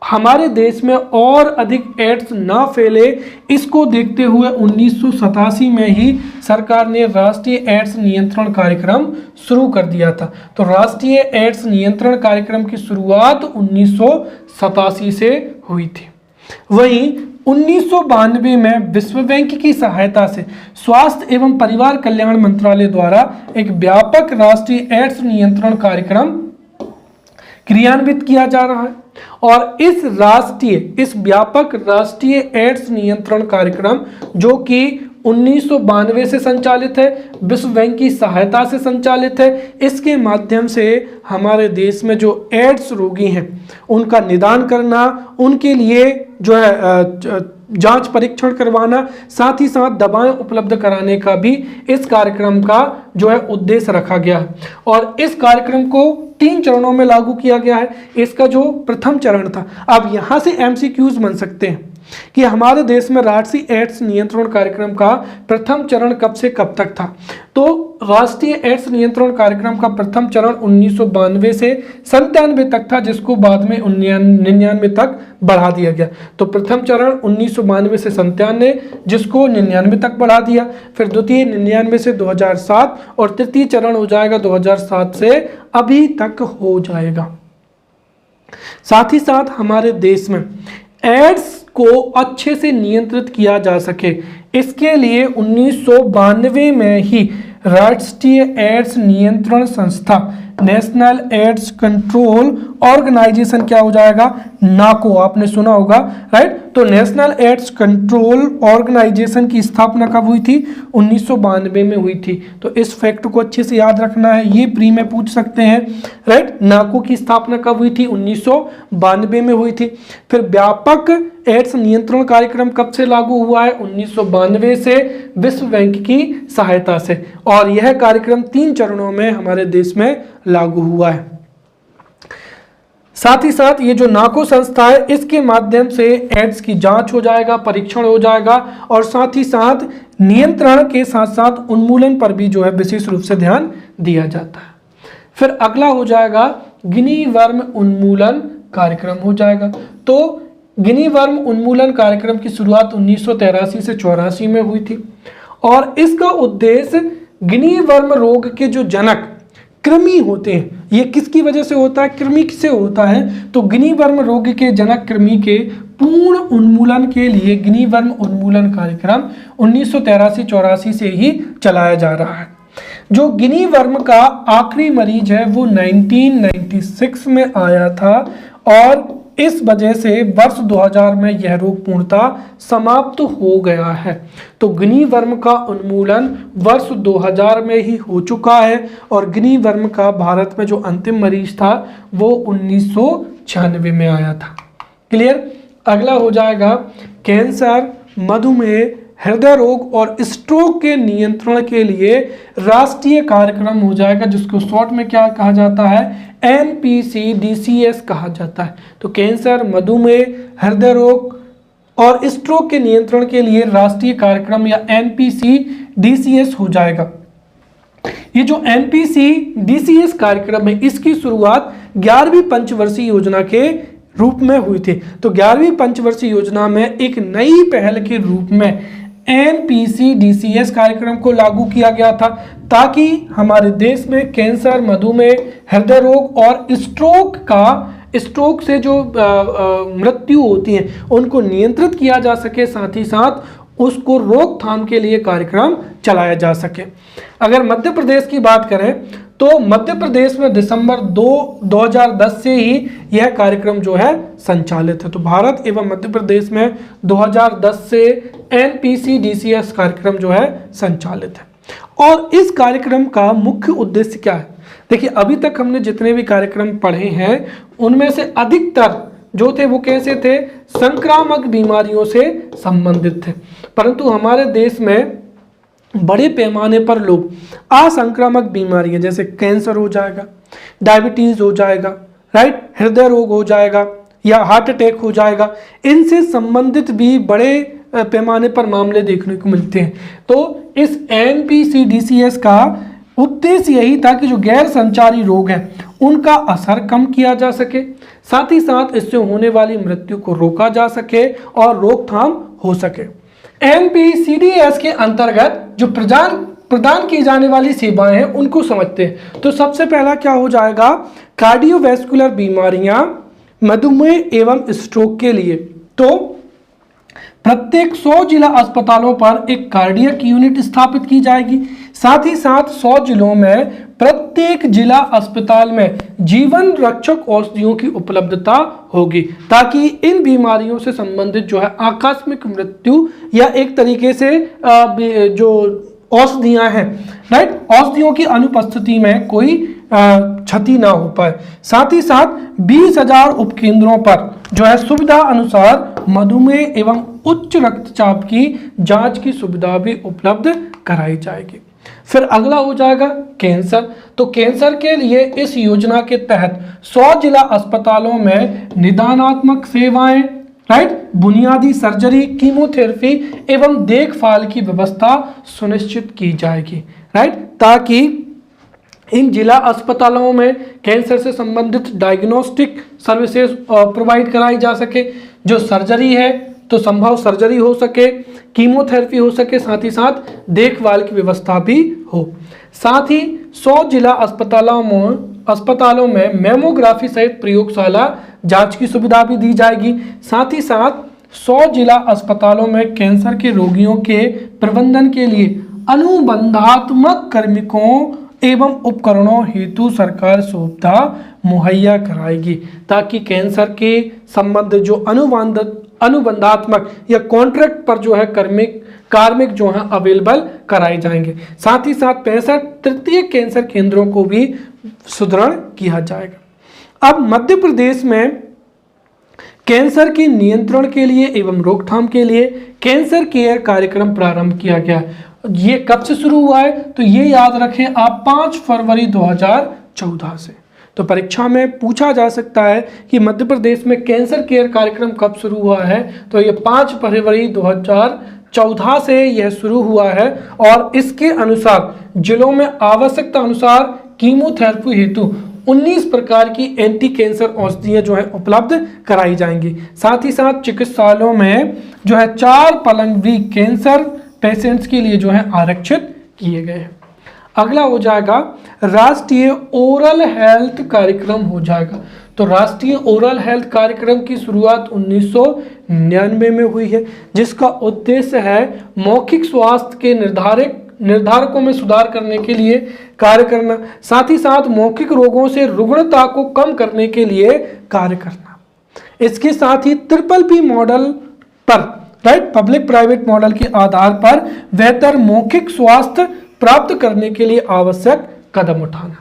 Speaker 1: हमारे देश में और अधिक एड्स ना फैले, इसको देखते हुए 1987 में ही सरकार ने राष्ट्रीय एड्स नियंत्रण कार्यक्रम शुरू कर दिया था। तो राष्ट्रीय एड्स नियंत्रण कार्यक्रम की शुरुआत 1987 से हुई थी। वहीं 1992 में विश्व बैंक की सहायता से स्वास्थ्य एवं परिवार कल्याण मंत्रालय द्वारा एक व्यापक राष्ट्रीय एड्स नियंत्रण कार्यक्रम क्रियान्वित किया जा रहा है। और इस व्यापक राष्ट्रीय एड्स नियंत्रण कार्यक्रम जो कि 1992 से संचालित है, विश्व बैंक की सहायता से संचालित है, इसके माध्यम से हमारे देश में जो एड्स रोगी हैं उनका निदान करना, उनके लिए जो है जांच परीक्षण करवाना, साथ ही साथ दवाएं उपलब्ध कराने का भी इस कार्यक्रम का जो है उद्देश्य रखा गया है। और इस कार्यक्रम को 3 चरणों में लागू किया गया है। इसका जो प्रथम चरण था, अब यहाँ से MCQs बन सकते हैं कि हमारे देश में राष्ट्रीय एड्स नियंत्रण कार्यक्रम का प्रथम चरण कब से कब तक था। तो राष्ट्रीय एड्स नियंत्रण कार्यक्रम का प्रथम चरण 1992 से 97 तक था, जिसको बाद में 99 तक बढ़ा दिया गया। तो प्रथम चरण 1992 से 97, जिसको 99 तक बढ़ा दिया। फिर द्वितीय 99 से 2007 और तृतीय चरण हो जाएगा 2007 से अभी तक हो जाएगा। साथ ही साथ हमारे देश में एड्स को अच्छे से नियंत्रित किया जा सके, इसके लिए 1992 में ही राष्ट्रीय एड्स नियंत्रण संस्था नेशनल एड्स कंट्रोल ऑर्गेनाइजेशन क्या हो जाएगा, नाको, आपने सुना होगा, राइट। तो नेशनल एड्स कंट्रोल ऑर्गेनाइजेशन की स्थापना कब हुई थी, 1992 में हुई थी। तो इस फैक्ट को अच्छे से याद रखना है, ये प्री में पूछ सकते हैं, राइट। नाको की स्थापना कब हुई थी, 1992 में हुई थी। फिर व्यापक एड्स नियंत्रण कार्यक्रम कब से लागू हुआ है, 1992 से विश्व बैंक की सहायता से, और यह कार्यक्रम 3 चरणों में हमारे देश में लागू हुआ है। साथ ही साथ ये जो नाको संस्था है, इसके माध्यम से एड्स की जांच हो जाएगा, परीक्षण हो जाएगा, और साथ ही साथ नियंत्रण के साथ साथ उन्मूलन पर भी जो है विशेष रूप से ध्यान दिया जाता है। फिर अगला हो जाएगा गिनी वर्म उन्मूलन कार्यक्रम हो जाएगा। तो गिनी वर्म उन्मूलन कार्यक्रम की शुरुआत 1983 से 84 में हुई थी, और इसका उद्देश्य गिनी वर्म रोग के जो जनक कृमि होते हैं, ये किसकी वजह से होता है, कृमि से होता है। तो गिनी वर्म रोग के जनक कृमि के पूर्ण उन्मूलन के लिए गिनी वर्म उन्मूलन कार्यक्रम 1983-84 से ही चलाया जा रहा है। जो गिनी वर्म का आखिरी मरीज है वो 1996 में आया था, और इस वजह से वर्ष 2000 में यह रोग पूर्णतः समाप्त हो गया है। तो गिनी वर्म का उन्मूलन वर्ष 2000 में ही हो चुका है, और गिनी वर्म का भारत में जो अंतिम मरीज था वो 1996 में आया था। क्लियर। अगला हो जाएगा कैंसर, मधुमेह, हृदय रोग और स्ट्रोक के नियंत्रण के लिए राष्ट्रीय कार्यक्रम हो जाएगा, जिसको शॉर्ट में क्या कहा जाता है, NPCDCS कहा जाता है। तो कैंसर, मधुमेह, हृदय रोग और स्ट्रोक के नियंत्रण के लिए राष्ट्रीय कार्यक्रम या NPCDCS हो जाएगा। ये जो NPCDCS कार्यक्रम है, इसकी शुरुआत 11वीं पंचवर्षीय योजना के रूप में हुई थी। तो 11वीं पंचवर्षीय योजना में एक नई पहल के रूप में NPCDCS कार्यक्रम को लागू किया गया था, ताकि हमारे देश में कैंसर, मधुमेह, हृदय रोग और स्ट्रोक से जो मृत्यु होती है उनको नियंत्रित किया जा सके, साथ ही साथ उसको रोकथाम के लिए कार्यक्रम चलाया जा सके। अगर मध्य प्रदेश की बात करें तो मध्य प्रदेश में दिसंबर 2010 से ही यह कार्यक्रम जो है संचालित है। तो भारत एवं मध्य प्रदेश में 2010 से NPCDCS कार्यक्रम जो है संचालित है। और इस कार्यक्रम का मुख्य उद्देश्य क्या है? देखिए, अभी तक हमने जितने भी कार्यक्रम पढ़े हैं उनमें से अधिकतर जो थे वो कैसे थे, संक्रामक बीमारियों से संबंधित थे। परंतु हमारे देश में बड़े पैमाने पर लोग असंक्रामक बीमारियां जैसे कैंसर हो जाएगा, डायबिटीज हो जाएगा, राइट, हृदय रोग हो जाएगा या हार्ट अटैक हो जाएगा, इनसे संबंधित भी बड़े पैमाने पर मामले देखने को मिलते हैं। तो इस NPCDCS का उद्देश्य यही था कि जो गैर संचारी रोग हैं उनका असर कम किया जा सके, साथ ही साथ इससे होने वाली मृत्यु को रोका जा सके और रोकथाम हो सके। NPCDCS के अंतर्गत जो प्रदान की जाने वाली सेवाएं हैं उनको समझते हैं। तो सबसे पहला क्या हो जाएगा, कार्डियोवैस्कुलर बीमारियां, मधुमेह एवं स्ट्रोक के लिए तो प्रत्येक 100 जिला अस्पतालों पर एक कार्डियक यूनिट स्थापित की जाएगी। साथ ही साथ 100 जिलों में प्रत्येक जिला अस्पताल में जीवन रक्षक औषधियों की उपलब्धता होगी, ताकि इन बीमारियों से संबंधित जो है आकस्मिक मृत्यु या एक तरीके से जो औषधियां हैं, राइट, औषधियों की अनुपस्थिति में कोई क्षति ना हो पाए। साथ ही साथ 20,000 उपकेंद्रों पर जो है सुविधा अनुसार मधुमेह एवं उच्च रक्तचाप की जांच की सुविधा भी उपलब्ध कराई जाएगी। फिर अगला हो जाएगा कैंसर। तो कैंसर के लिए इस योजना के तहत 100 जिला अस्पतालों में निदानात्मक सेवाएं, राइट, बुनियादी सर्जरी, कीमोथेरेपी एवं देखभाल की व्यवस्था सुनिश्चित की जाएगी, राइट, ताकि इन जिला अस्पतालों में कैंसर से संबंधित डायग्नोस्टिक सर्विसेज प्रोवाइड कराई जा सके। जो सर्जरी है तो संभव सर्जरी हो सके, कीमोथेरेपी हो सके, साथ ही साथ देखभाल की व्यवस्था भी हो। साथ ही 100 जिला अस्पतालों में अस्पतालों में मेमोग्राफी सहित प्रयोगशाला जांच की सुविधा भी दी जाएगी। साथ ही साथ 100 जिला अस्पतालों में कैंसर के रोगियों के प्रबंधन के लिए अनुबंधात्मक कार्मिकों एवं उपकरणों हेतु सरकार सुविधा मुहैया कराएगी, ताकि कैंसर के संबंध जो अनुबंधात्मक या कॉन्ट्रैक्ट पर जो है कार्मिक जो है अवेलेबल कराए जाएंगे। साथ ही साथ 65 तृतीय कैंसर केंद्रों को भी सुदृढ़ किया जाएगा। अब मध्य प्रदेश में कैंसर के नियंत्रण के लिए एवं रोकथाम के लिए कैंसर केयर कार्यक्रम प्रारंभ किया गया। ये कब से शुरू हुआ है तो ये याद रखें आप 5 फरवरी 2014 से। तो परीक्षा में पूछा जा सकता है कि मध्य प्रदेश में कैंसर केयर कार्यक्रम कब शुरू हुआ है, तो ये 5 फरवरी 2014 से यह शुरू हुआ है और इसके अनुसार जिलों में आवश्यकता अनुसार कीमोथेरेपी हेतु 19 प्रकार की एंटी कैंसर औषधियां जो है उपलब्ध कराई जाएंगी। साथ ही साथ चिकित्सालयों में जो है 4 पलंग भी कैंसर पेशेंट्स के लिए जो है आरक्षित किए गए हैं। अगला हो जाएगा राष्ट्रीय ओरल हेल्थ कार्यक्रम हो जाएगा। तो राष्ट्रीय ओरल हेल्थ कार्यक्रम की शुरुआत 1999 में हुई है, जिसका उद्देश्य है मौखिक स्वास्थ्य के निर्धारकों में सुधार करने के लिए कार्य करना, साथ ही साथ मौखिक रोगों से रुग्णता को कम करने के लिए कार्य करना। इसके साथ ही PPP मॉडल पर पब्लिक प्राइवेट मॉडल के आधार पर बेहतर मौखिक स्वास्थ्य प्राप्त करने के लिए आवश्यक कदम उठाना।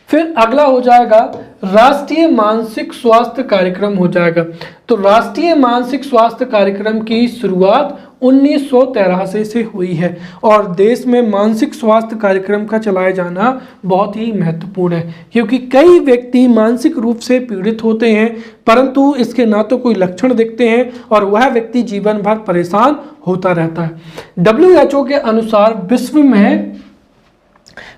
Speaker 1: फिर अगला हो जाएगा राष्ट्रीय मानसिक स्वास्थ्य कार्यक्रम हो जाएगा। तो राष्ट्रीय मानसिक स्वास्थ्य कार्यक्रम की शुरुआत 1983 से हुई है और देश में मानसिक स्वास्थ्य कार्यक्रम का चलाया जाना बहुत ही महत्वपूर्ण है, क्योंकि कई व्यक्ति मानसिक रूप से पीड़ित होते हैं परंतु इसके ना तो कोई लक्षण दिखते हैं और वह व्यक्ति जीवन भर परेशान होता रहता है। WHO के अनुसार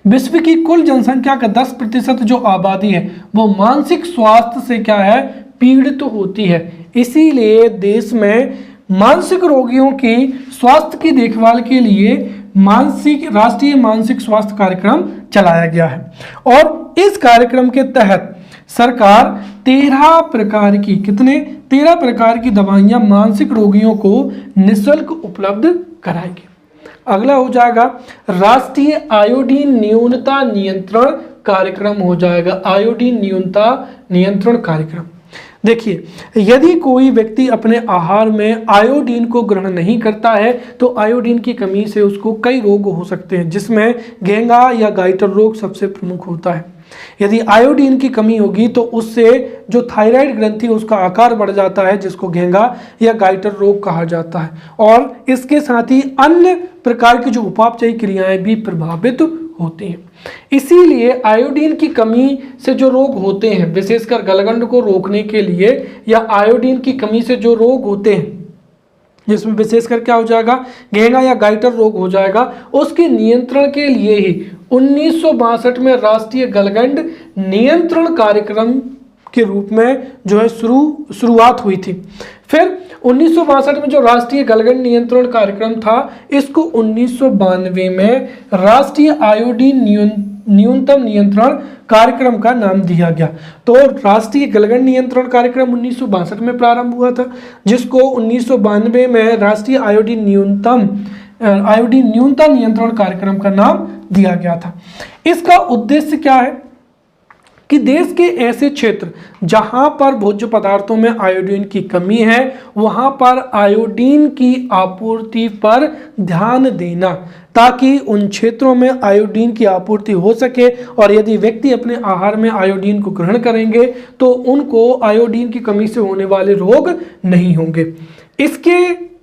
Speaker 1: विश्व की कुल जनसंख्या का 10% जो आबादी है वो मानसिक स्वास्थ्य से क्या है, पीड़ित होती है। इसीलिए देश में मानसिक रोगियों की स्वास्थ्य की देखभाल के लिए राष्ट्रीय मानसिक स्वास्थ्य कार्यक्रम चलाया गया है और इस कार्यक्रम के तहत सरकार 13 प्रकार की दवाइयां मानसिक रोगियों को निःशुल्क उपलब्ध कराएगी। अगला हो जाएगा राष्ट्रीय आयोडीन न्यूनता नियंत्रण कार्यक्रम हो जाएगा। आयोडीन न्यूनता नियंत्रण कार्यक्रम, देखिए यदि कोई व्यक्ति अपने आहार में आयोडीन को ग्रहण नहीं करता है तो आयोडीन की कमी से उसको कई रोग हो सकते हैं, जिसमें घेंघा या गाइटर रोग सबसे प्रमुख होता है। यदि आयोडीन की कमी होगी तो उससे जो थायराइड ग्रंथि उसका आकार बढ़ जाता है, जिसको घेंघा या गाइटर रोग कहा जाता है, और इसके साथ ही अन्य प्रकार की जो उपापचयी क्रियाएं भी प्रभावित होती हैं। इसीलिए आयोडीन की कमी से जो रोग होते हैं, विशेषकर गलगंड को रोकने के लिए, या आयोडीन की कमी से जो रोग होते हैं जिसमें विशेषकर क्या हो जाएगा, घेंघा या गाइटर रोग हो जाएगा, उसके नियंत्रण के लिए ही 1962 में राष्ट्रीय गलगंड नियंत्रण कार्यक्रम के रूप में जो है शुरुआत हुई थी। फिर 1962 में जो राष्ट्रीय गलगंड नियंत्रण कार्यक्रम था, इसको 1992 में राष्ट्रीय आयोडीन न्यूनतम नियंत्रण कार्यक्रम का नाम दिया गया। तो राष्ट्रीय गलगंड नियंत्रण कार्यक्रम 1962 में प्रारंभ हुआ था, जिसको 1992 में राष्ट्रीय आयोडीन न्यूनता नियंत्रण कार्यक्रम का नाम दिया गया था। इसका उद्देश्य क्या है कि देश के ऐसे क्षेत्र जहां पर भोज्य पदार्थों में आयोडीन की कमी है, वहां पर आयोडीन की आपूर्ति पर ध्यान देना, ताकि उन क्षेत्रों में आयोडीन की आपूर्ति हो सके, और यदि व्यक्ति अपने आहार में आयोडीन को ग्रहण करेंगे तो उनको आयोडीन की कमी से होने वाले रोग नहीं होंगे। इसके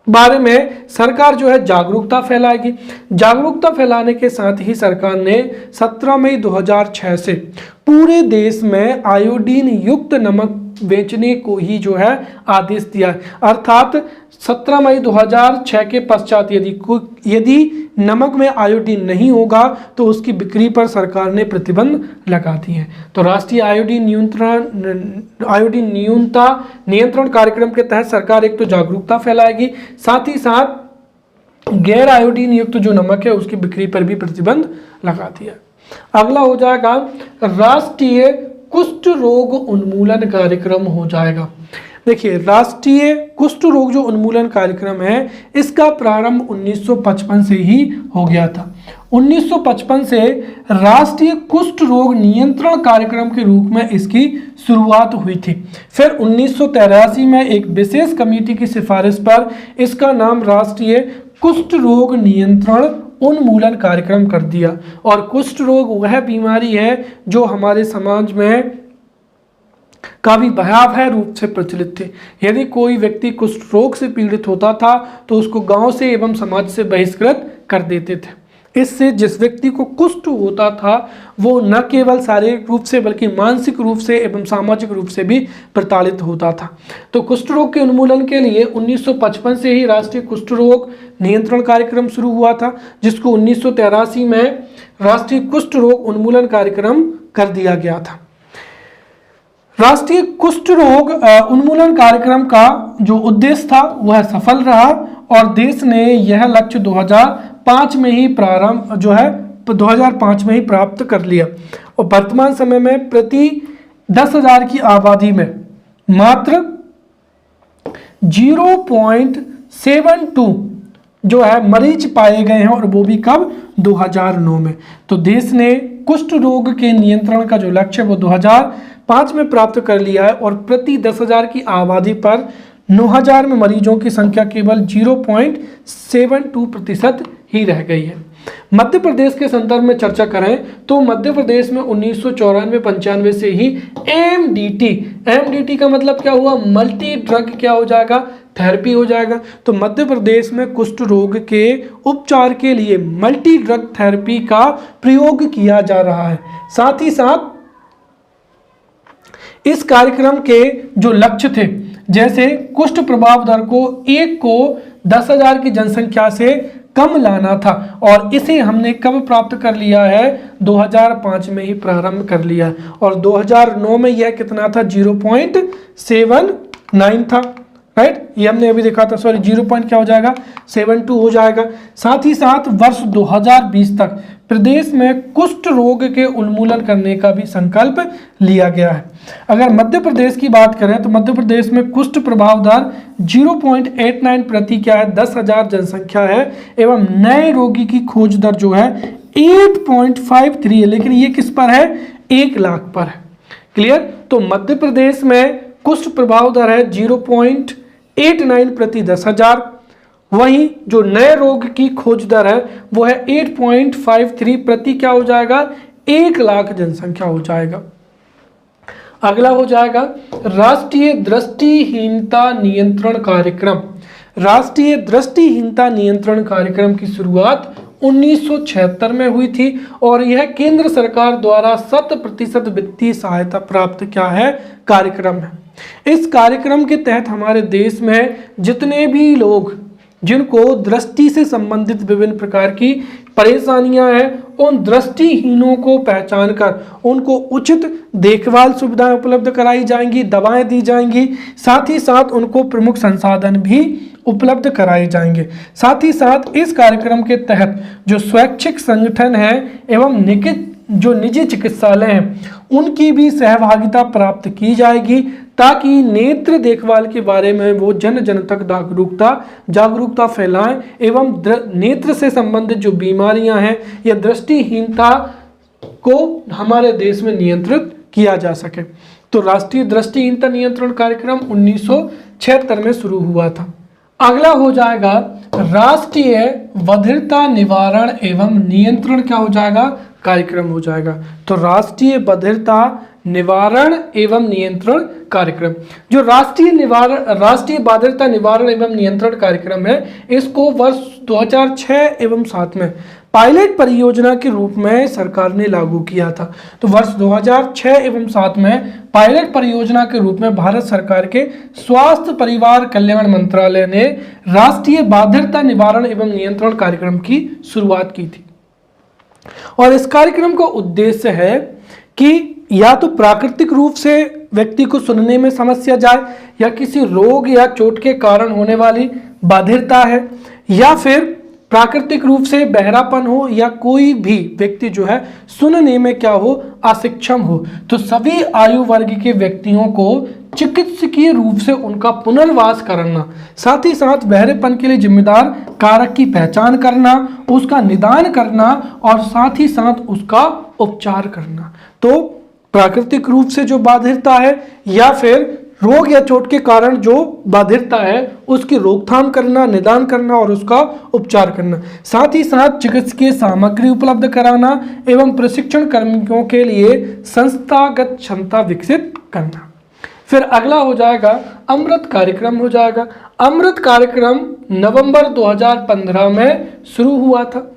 Speaker 1: बारे में सरकार जो है जागरूकता फैलाएगी। जागरूकता फैलाने के साथ ही सरकार ने 17 मई 2006 से पूरे देश में आयोडीन युक्त नमक बेचने को ही जो है आदेश दिया है। अर्थात 17 मई 2006 के पश्चात यदि नमक में आयोडीन नहीं होगा तो उसकी बिक्री पर सरकार ने प्रतिबंध लगा दिए हैं। तो राष्ट्रीय आयोडीन न्यूनता नियंत्रण कार्यक्रम के तहत सरकार एक तो जागरूकता फैलाएगी, साथ ही साथ गैर आयोडीन युक्त जो नमक है उसकी बिक्री पर भी प्रतिबंध लगा दिया है। अगला हो जाएगा राष्ट्रीय कुष्ठ रोग उन्मूलन कार्यक्रम हो जाएगा। देखिए, राष्ट्रीय कुष्ठ रोग जो उन्मूलन कार्यक्रम है इसका प्रारंभ 1955 से ही हो गया था। 1955 से राष्ट्रीय कुष्ठ रोग नियंत्रण कार्यक्रम के रूप में इसकी शुरुआत हुई थी। फिर 1983 में एक विशेष कमेटी की सिफारिश पर इसका नाम राष्ट्रीय कुष्ठ रोग नियंत्रण उन्मूलन कार्यक्रम कर दिया। और कुष्ठ रोग वह बीमारी है जो हमारे समाज में काफी भयावह रूप से प्रचलित थे। यदि कोई व्यक्ति कुष्ठ रोग से पीड़ित होता था तो उसको गांव से एवं समाज से बहिष्कृत कर देते थे। इससे जिस व्यक्ति को कुष्ठ होता था वो न केवल शारीरिक रूप से बल्कि मानसिक रूप से एवं सामाजिक रूप से भी प्रताड़ित होता था। तो कुष्ठ रोग के उन्मूलन के लिए 1955 से ही राष्ट्रीय कुष्ठ रोग नियंत्रण कार्यक्रम शुरू हुआ था, जिसको 1983 में राष्ट्रीय कुष्ठ रोग उन्मूलन कार्यक्रम कर दिया गया था। राष्ट्रीय कुष्ठ रोग उन्मूलन कार्यक्रम का जो उद्देश्य था वह सफल रहा और देश ने यह लक्ष्य 2005 में ही प्राप्त कर लिया। और वर्तमान समय में प्रति 10,000 की आबादी में मात्र 0.72 जो है मरीज पाए गए हैं, और वो भी कब? 2009 में। तो देश ने कुष्ठ रोग के नियंत्रण का जो लक्ष्य है वो 2005 में प्राप्त कर लिया है और प्रति 10,000 की आबादी पर 9,000 में मरीजों की संख्या केवल 0.72% ही रह गई है। मध्य प्रदेश के संदर्भ में चर्चा करें तो मध्य प्रदेश में 1994-95 से ही एमडीटी का मतलब क्या हुआ? मल्टी ड्रग क्या हो जाएगा? थेरेपी हो जाएगा। तो मध्य प्रदेश में कुष्ठ रोग के उपचार के लिए मल्टी ड्रग थेरेपी का प्रयोग किया जा रहा है। साथ ही साथ इस कार्यक्रम के जो लक्ष्य थे, जैसे कुष्ठ प्रभाव दर को 1 को 10,000 की जनसंख्या से कम लाना था, और इसे हमने कब प्राप्त कर लिया है? 2005 में ही प्रारंभ कर लिया। और 2009 में यह कितना था? 0.79 था, राइट? ये हमने अभी देखा था, सॉरी 0.72 हो जाएगा। साथ ही साथ वर्ष 2020 तक प्रदेश में कुष्ठ रोग के उन्मूलन करने का भी संकल्प लिया गया है। अगर मध्य प्रदेश की बात करें तो मध्य प्रदेश में कुष्ठ प्रभाव दर 0.89 प्रति क्या है? 10,000 जनसंख्या है, एवं नए रोगी की खोज दर जो है 8.53 है, लेकिन ये किस पर है? 1 लाख पर है। क्लियर? तो मध्य प्रदेश में कुष्ठ प्रभाव दर है 0.89 प्रति 10,000, वहीं जो नए रोग की खोज दर है वो है 8.53 प्रति क्या हो जाएगा? 1 लाख जनसंख्या हो जाएगा। अगला हो जाएगा राष्ट्रीय दृष्टिहीनता नियंत्रण कार्यक्रम। राष्ट्रीय दृष्टिहीनता नियंत्रण कार्यक्रम की शुरुआत 1976 में हुई थी और यह केंद्र सरकार द्वारा 100% वित्तीय सहायता प्राप्त क्या है? कार्यक्रम है। इस कार्यक्रम के तहत हमारे देश में जितने भी लोग जिनको दृष्टि से संबंधित विभिन्न प्रकार की परेशानियां हैं, उन दृष्टिहीनों को पहचान कर उनको उचित देखभाल सुविधाएं उपलब्ध कराई जाएंगी, दवाएं दी जाएंगी, साथ ही साथ उनको प्रमुख संसाधन भी उपलब्ध कराए जाएंगे। साथ ही साथ इस कार्यक्रम के तहत जो स्वैच्छिक संगठन है एवं जो निजी चिकित्सालय हैं उनकी भी सहभागिता प्राप्त की जाएगी, ताकि नेत्र देखभाल के बारे में वो जन जन तक जागरूकता फैलाएं एवं नेत्र से संबंधित जो बीमारियां हैं या दृष्टिहीनता को हमारे देश में नियंत्रित किया जा सके। तो राष्ट्रीय दृष्टिहीनता नियंत्रण कार्यक्रम 1976 में शुरू हुआ था। अगला हो जाएगा राष्ट्रीय बधिरता निवारण एवं नियंत्रण क्या हो जाएगा? कार्यक्रम हो जाएगा। तो राष्ट्रीय बधिरता निवारण एवं नियंत्रण कार्यक्रम, जो राष्ट्रीय बधिरता निवारण एवं नियंत्रण कार्यक्रम है, इसको वर्ष 2006 एवं 7 में पायलट परियोजना के रूप में सरकार ने लागू किया था। तो वर्ष 2006 एवं 7 में पायलट परियोजना के रूप में भारत सरकार के स्वास्थ्य परिवार कल्याण मंत्रालय ने राष्ट्रीय बधिरता निवारण एवं नियंत्रण कार्यक्रम की शुरुआत की थी। और इस कार्यक्रम का उद्देश्य है कि या तो प्राकृतिक रूप से व्यक्ति को सुनने में समस्या जाए, या किसी रोग या चोट के कारण होने वाली बधिरता है, या फिर प्राकृतिक रूप से बहरापन हो या कोई भी व्यक्ति जो है सुनने में क्या हो, अक्षम हो, तो सभी आयु वर्ग के व्यक्तियों को चिकित्सकीय रूप से उनका पुनर्वास करना, साथ ही साथ बहरेपन के लिए जिम्मेदार कारक की पहचान करना, उसका निदान करना और साथ ही साथ उसका उपचार करना। तो प्राकृतिक रूप से जो बाधिरता है या फिर रोग या चोट के कारण जो बाधिरता है उसकी रोकथाम करना, निदान करना और उसका उपचार करना, साथ ही साथ चिकित्सकीय सामग्री उपलब्ध कराना एवं प्रशिक्षण कर्मियों के लिए संस्थागत क्षमता विकसित करना। फिर अगला हो जाएगा अमृत कार्यक्रम हो जाएगा। अमृत कार्यक्रम नवंबर 2015 में शुरू हुआ था।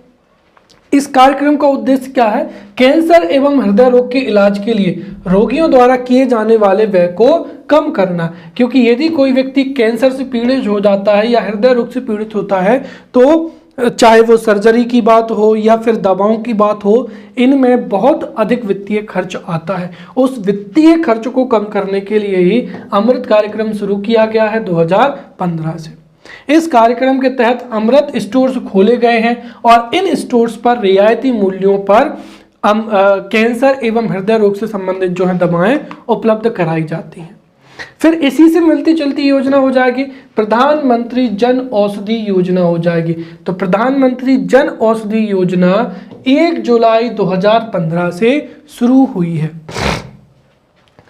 Speaker 1: इस कार्यक्रम का उद्देश्य क्या है? कैंसर एवं हृदय रोग के इलाज के लिए रोगियों द्वारा किए जाने वाले व्यय को कम करना, क्योंकि यदि कोई व्यक्ति कैंसर से पीड़ित हो जाता है या हृदय रोग से पीड़ित होता है तो चाहे वो सर्जरी की बात हो या फिर दवाओं की बात हो, इनमें बहुत अधिक वित्तीय खर्च आता है। उस वित्तीय खर्च को कम करने के लिए ही अमृत कार्यक्रम शुरू किया गया है 2015 से। इस कार्यक्रम के तहत अमृत स्टोर्स खोले गए हैं और इन स्टोर्स पर रियायती मूल्यों पर कैंसर एवं हृदय रोग से संबंधित जो है दवाएं उपलब्ध कराई जाती हैं। फिर इसी से मिलती जुलती योजना हो जाएगी प्रधानमंत्री जन औषधि योजना हो जाएगी। तो प्रधानमंत्री जन औषधि योजना 1 जुलाई 2015 से शुरू हुई है,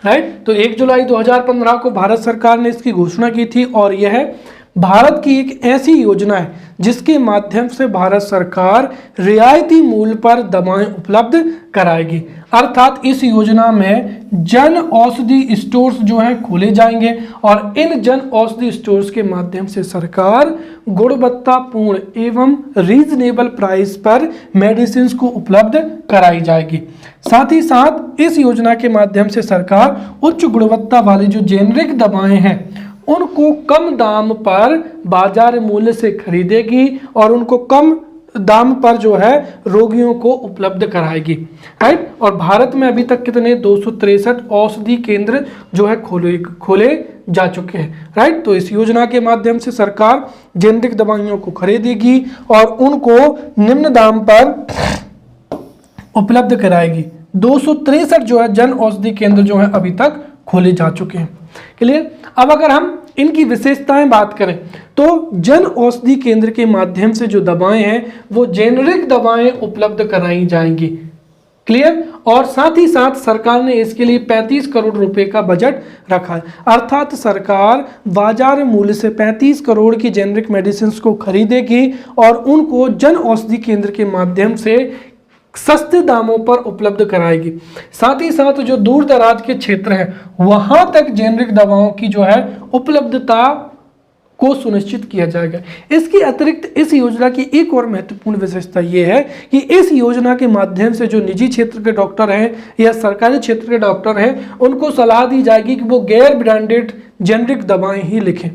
Speaker 1: राइट। तो 1 जुलाई 2015 को भारत सरकार ने इसकी घोषणा की थी और यह भारत की एक ऐसी योजना है जिसके माध्यम से भारत सरकार रियायती मूल्य पर दवाएं उपलब्ध कराएगी। अर्थात इस योजना में जन औषधि स्टोर्स जो हैं खोले जाएंगे और इन जन औषधि स्टोर्स के माध्यम से सरकार गुणवत्तापूर्ण एवं रीजनेबल प्राइस पर मेडिसिन को उपलब्ध कराई जाएगी। साथ ही साथ इस योजना के माध्यम से सरकार उच्च गुणवत्ता वाली जो जेनरिक दवाएं हैं उनको कम दाम पर बाजार मूल्य से खरीदेगी और उनको कम दाम पर जो है रोगियों को उपलब्ध कराएगी, राइट। और भारत में अभी तक कितने 263 औषधि केंद्र जो है खोले जा चुके हैं, राइट। तो इस योजना के माध्यम से सरकार जेनरिक दवाइयों को खरीदेगी और उनको निम्न दाम पर उपलब्ध कराएगी। 263 जो है जन औषधि केंद्र जो है अभी तक खोले जा चुके हैं। क्लियर। अब अगर हम इनकी विशेषताएं बात करें तो जन औषधि केंद्र के माध्यम से जो दवाएं हैं वो जेनरिक दवाएं उपलब्ध कराई जाएंगी। क्लियर। और साथ ही साथ सरकार ने इसके लिए 35 करोड़ रुपए का बजट रखा है। अर्थात सरकार बाजार मूल्य से 35 करोड़ की जेनरिक मेडिसिन को खरीदेगी और उनको जन औषधि केंद्र के माध्यम से सस्ते दामों पर उपलब्ध कराएगी। साथ ही साथ जो दूर दराज के क्षेत्र हैं वहां तक जेनरिक दवाओं की जो है उपलब्धता को सुनिश्चित किया जाएगा। इसके अतिरिक्त इस योजना की एक और महत्वपूर्ण विशेषता यह है कि इस योजना के माध्यम से जो निजी क्षेत्र के डॉक्टर हैं या सरकारी क्षेत्र के डॉक्टर हैं उनको सलाह दी जाएगी कि वो गैर ब्रांडेड जेनरिक दवाएं ही लिखें,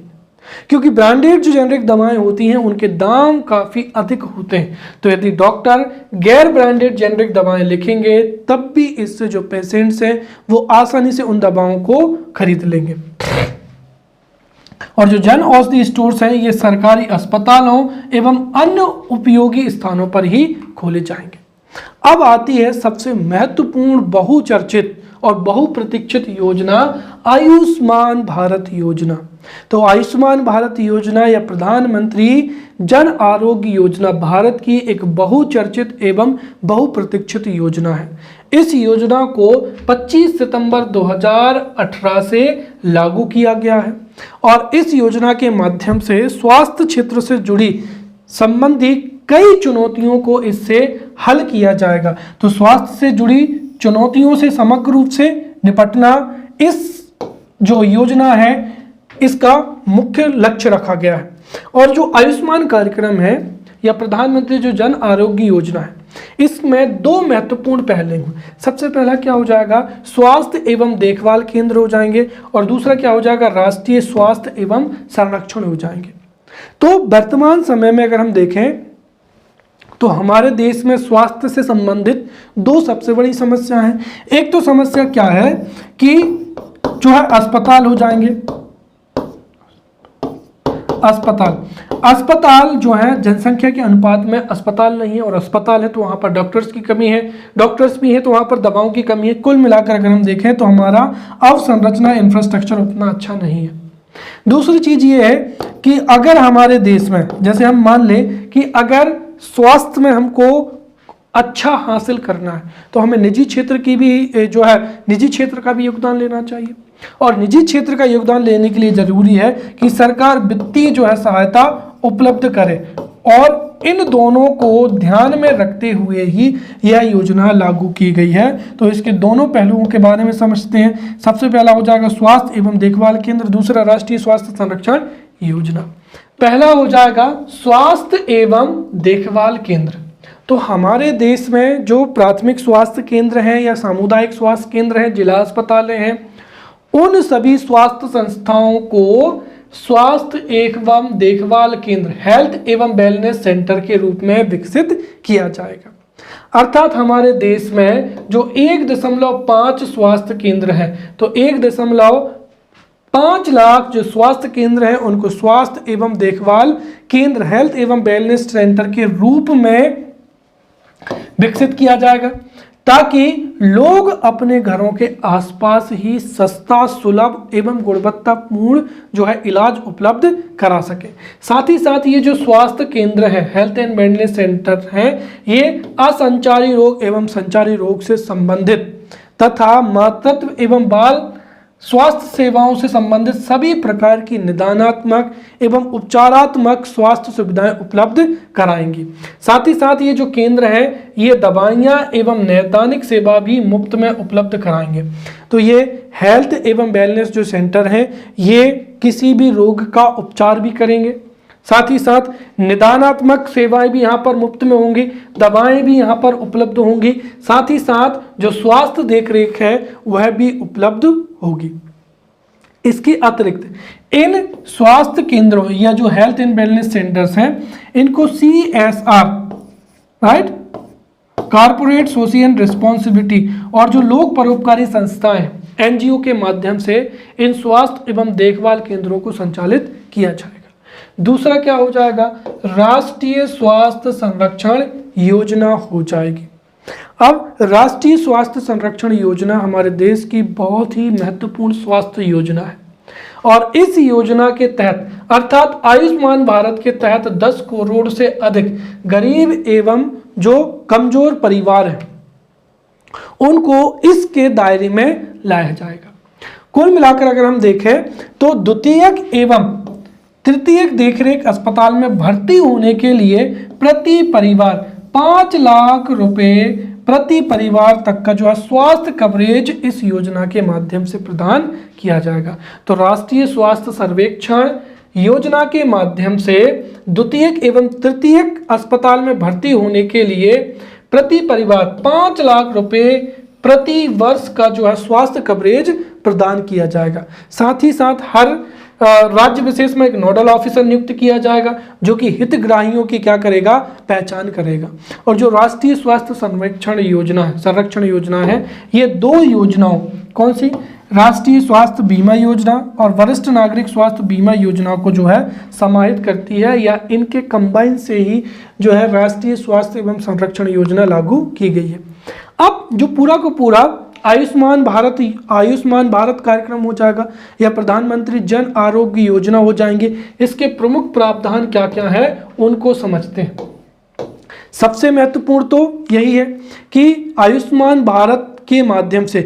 Speaker 1: क्योंकि ब्रांडेड जो जेनरिक दवाएं होती हैं उनके दाम काफ़ी अधिक होते हैं। तो यदि डॉक्टर गैर ब्रांडेड जेनरिक दवाएं लिखेंगे तब भी इससे जो पेशेंट्स हैं वो आसानी से उन दवाओं को खरीद लेंगे। और जो जन औषधि स्टोर्स हैं ये सरकारी अस्पतालों एवं अन्य उपयोगी स्थानों पर ही खोले जाएंगे। अब आती है सबसे महत्वपूर्ण, बहुचर्चित और बहुप्रतीक्षित योजना आयुष्मान भारत योजना। तो आयुष्मान भारत योजना या प्रधानमंत्री जन आरोग्य योजना भारत की एक बहुचर्चित एवं बहुप्रतीक्षित योजना है। इस योजना को 25 सितंबर 2018 से लागू किया गया है और इस योजना के माध्यम से स्वास्थ्य क्षेत्र से जुड़ी संबंधी कई चुनौतियों को इससे हल किया जाएगा। तो स्वास्थ्य से जुड़ी चुनौतियों से समग्र रूप से निपटना इस जो योजना है इसका मुख्य लक्ष्य रखा गया है। और जो आयुष्मान कार्यक्रम है या प्रधानमंत्री जो जन आरोग्य योजना है इसमें दो महत्वपूर्ण पहलू हैं। सबसे पहला क्या हो जाएगा, स्वास्थ्य एवं देखभाल केंद्र हो जाएंगे और दूसरा क्या हो जाएगा, राष्ट्रीय स्वास्थ्य एवं संरक्षण हो जाएंगे। तो वर्तमान समय में अगर हम देखें तो हमारे देश में स्वास्थ्य से संबंधित दो सबसे बड़ी समस्या हैं। एक तो समस्या क्या है कि जो है अस्पताल हो जाएंगे, अस्पताल। अस्पताल जो है जनसंख्या के अनुपात में अस्पताल नहीं है, और अस्पताल है तो वहाँ पर डॉक्टर्स की कमी है, डॉक्टर्स भी है तो वहाँ पर दवाओं की कमी है। कुल मिलाकर अगर हम देखें तो हमारा अवसंरचना इंफ्रास्ट्रक्चर उतना अच्छा नहीं है। दूसरी चीज ये है कि अगर हमारे देश में, जैसे हम मान लें कि अगर स्वास्थ्य में हमको अच्छा हासिल करना है तो हमें निजी क्षेत्र की भी जो है निजी क्षेत्र का भी योगदान लेना चाहिए, और निजी क्षेत्र का योगदान लेने के लिए जरूरी है कि सरकार वित्तीय जो है सहायता उपलब्ध करे, और इन दोनों को ध्यान में रखते हुए ही यह योजना लागू की गई है। तो इसके दोनों पहलुओं के बारे में समझते हैं। सबसे पहला हो जाएगा स्वास्थ्य एवं देखभाल केंद्र, दूसरा राष्ट्रीय स्वास्थ्य संरक्षण योजना। पहला हो जाएगा स्वास्थ्य एवं देखभाल केंद्र। तो हमारे देश में जो प्राथमिक स्वास्थ्य केंद्र हैं या सामुदायिक स्वास्थ्य केंद्र हैं, जिला अस्पताल हैं, उन सभी स्वास्थ्य संस्थाओं को स्वास्थ्य एवं देखभाल केंद्र, हेल्थ एवं वेलनेस सेंटर के रूप में विकसित किया जाएगा। अर्थात हमारे देश में जो 1.5 स्वास्थ्य केंद्र हैं, तो 1.5 लाख जो स्वास्थ्य केंद्र हैं उनको स्वास्थ्य एवं देखभाल केंद्र, हेल्थ एवं वेलनेस सेंटर के रूप में विकसित किया जाएगा, ताकि लोग अपने घरों के आसपास ही सस्ता, सुलभ एवं गुणवत्तापूर्ण जो है इलाज उपलब्ध करा सके। साथ ही साथ ये जो स्वास्थ्य केंद्र है, हेल्थ एंड वेलनेस सेंटर हैं, ये असंचारी रोग एवं संचारी रोग से संबंधित तथा मातृत्व एवं बाल स्वास्थ्य सेवाओं से संबंधित सभी प्रकार की निदानात्मक एवं उपचारात्मक स्वास्थ्य सुविधाएं उपलब्ध कराएंगी। साथ ही साथ ये जो केंद्र है ये दवाइयां एवं नैदानिक सेवा भी मुफ्त में उपलब्ध कराएंगे। तो ये हेल्थ एवं वेलनेस जो सेंटर हैं ये किसी भी रोग का उपचार भी करेंगे, साथ ही साथ निदानात्मक सेवाएं भी यहाँ पर मुफ्त में होंगी, दवाएं भी यहाँ पर उपलब्ध होंगी, साथ ही साथ जो स्वास्थ्य देखरेख है वह भी उपलब्ध होगी। इसके अतिरिक्त इन स्वास्थ्य केंद्रों या जो हेल्थ एंड वेलनेस सेंटर्स हैं इनको CSR, right, corporate social responsibility, और जो लोक परोपकारी संस्थाएं NGO के माध्यम से इन स्वास्थ्य एवं देखभाल केंद्रों को संचालित किया जाएगा। दूसरा क्या हो जाएगा, राष्ट्रीय स्वास्थ्य संरक्षण योजना हो जाएगी। अब राष्ट्रीय स्वास्थ्य संरक्षण योजना हमारे देश की बहुत ही महत्वपूर्ण स्वास्थ्य योजना है, और इस योजना के तहत अर्थात आयुष्मान भारत के तहत 10 करोड़ से अधिक गरीब एवं जो कमजोर परिवार हैं उनको इसके दायरे में लाया जाएगा। कुल मिलाकर अगर हम देखें तो द्वितीयक एवं तृतीयक देखरेख अस्पताल में भर्ती होने के लिए प्रति परिवार 5 लाख रुपए प्रति परिवार तक का जो है स्वास्थ्य कवरेज इस योजना के माध्यम से प्रदान किया जाएगा। तो राष्ट्रीय स्वास्थ्य सर्वेक्षण योजना के माध्यम से द्वितीयक एवं तृतीयक अस्पताल में भर्ती होने के लिए प्रति परिवार 5 लाख रुपए प्रति वर्ष का जो है स्वास्थ्य कवरेज प्रदान किया जाएगा। साथ ही साथ हर राज्य विशेष में एक नोडल ऑफिसर नियुक्त किया जाएगा जो कि हितग्राहियों की क्या करेगा, पहचान करेगा। और जो राष्ट्रीय स्वास्थ्य संरक्षण योजना है ये 2 योजनाओं, कौन सी, राष्ट्रीय स्वास्थ्य बीमा योजना और वरिष्ठ नागरिक स्वास्थ्य बीमा योजना को जो है समाहित करती है, या इनके कंबाइन से ही जो है राष्ट्रीय स्वास्थ्य एवं संरक्षण योजना लागू की गई है। अब जो पूरा को पूरा आयुष्मान भारत कार्यक्रम हो जाएगा या प्रधानमंत्री जन आरोग्य योजना हो जाएंगे। इसके प्रमुख प्रावधान क्या क्या है उनको समझते हैं। सबसे महत्वपूर्ण तो यही है कि आयुष्मान भारत के माध्यम से,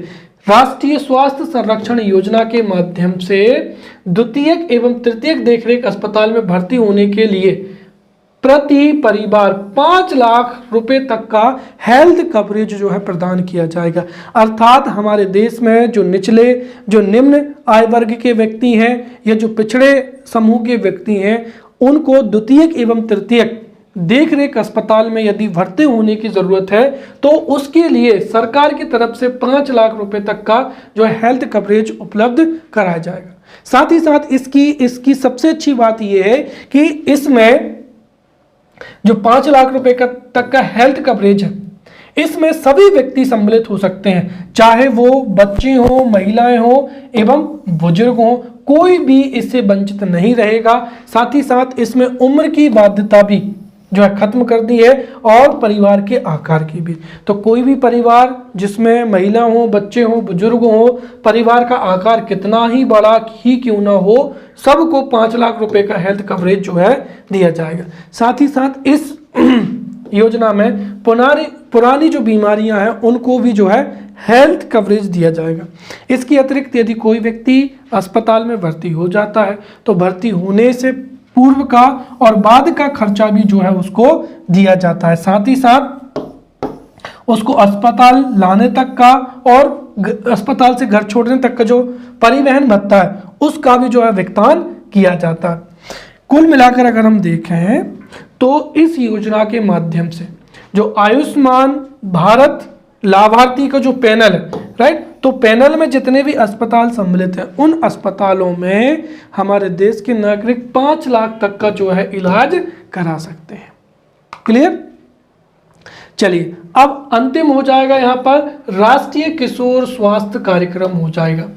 Speaker 1: राष्ट्रीय स्वास्थ्य संरक्षण योजना के माध्यम से द्वितीयक एवं तृतीयक देखरेख अस्पताल में भर्ती होने के लिए प्रति परिवार 5 लाख रुपए तक का हेल्थ कवरेज जो है प्रदान किया जाएगा। अर्थात हमारे देश में जो निम्न आय वर्ग के व्यक्ति हैं या जो पिछड़े समूह के व्यक्ति हैं उनको द्वितीयक एवं तृतीयक देखरेख अस्पताल में यदि भर्ती होने की जरूरत है तो उसके लिए सरकार की तरफ से 5 लाख रुपए तक का जो है हेल्थ कवरेज उपलब्ध कराया जाएगा। साथ ही साथ इसकी सबसे अच्छी बात यह है कि इसमें जो 5 लाख रुपए तक का हेल्थ कवरेज है इसमें सभी व्यक्ति सम्मिलित हो सकते हैं, चाहे वो बच्चे हों, महिलाएं हों एवं बुजुर्ग हों। कोई भी इससे वंचित नहीं रहेगा। साथ ही साथ इसमें उम्र की बाध्यता भी जो है खत्म कर दी है और परिवार के आकार की भी। तो कोई भी परिवार जिसमें महिला हो, बच्चे हो, बुजुर्ग हो, परिवार का आकार कितना ही बड़ा ही क्यों ना हो, सबको 5 लाख रुपए का हेल्थ कवरेज जो है दिया जाएगा। साथ ही साथ इस योजना में पुरानी जो बीमारियां हैं उनको भी जो है हेल्थ कवरेज दिया जाएगा। इसके अतिरिक्त यदि कोई व्यक्ति अस्पताल में भर्ती हो जाता है तो भर्ती होने से पूर्व का और बाद का खर्चा भी जो है उसको दिया जाता है। साथ ही साथ उसको अस्पताल लाने तक का और अस्पताल से घर छोड़ने तक का जो परिवहन भत्ता है उसका भी जो है भुगतान किया जाता है। कुल मिलाकर अगर हम देखें तो इस योजना के माध्यम से जो आयुष्मान भारत लाभार्थी का जो पैनल है, राइट, तो पैनल में जितने भी अस्पताल सम्मिलित हैं उन अस्पतालों में हमारे देश के नागरिक 5 लाख तक का जो है इलाज करा सकते हैं। क्लियर? चलिए अब अंतिम हो जाएगा यहाँ पर राष्ट्रीय किशोर स्वास्थ्य कार्यक्रम हो जाएगा।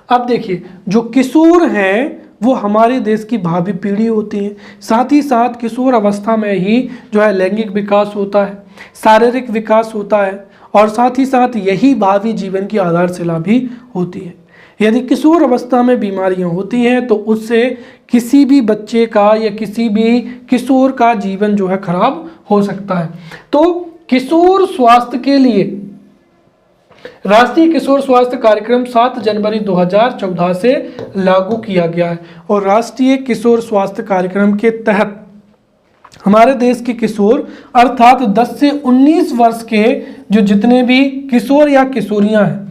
Speaker 1: अब देखिए जो किशोर हैं वो हमारे देश की भावी पीढ़ी होती है। साथ ही साथ किशोर अवस्था में ही जो है लैंगिक विकास होता है, शारीरिक विकास होता है और साथ ही साथ यही भावी जीवन की आधारशिला भी होती है। यदि किशोर अवस्था में बीमारियां होती हैं तो उससे किसी भी बच्चे का या किसी भी किशोर का जीवन जो है खराब हो सकता है। तो किशोर स्वास्थ्य के लिए राष्ट्रीय किशोर स्वास्थ्य कार्यक्रम 7 जनवरी 2014 से लागू किया गया है और राष्ट्रीय किशोर स्वास्थ्य कार्यक्रम के तहत हमारे देश के किशोर अर्थात 10 से 19 वर्ष के जो जितने भी किशोर या किशोरियां हैं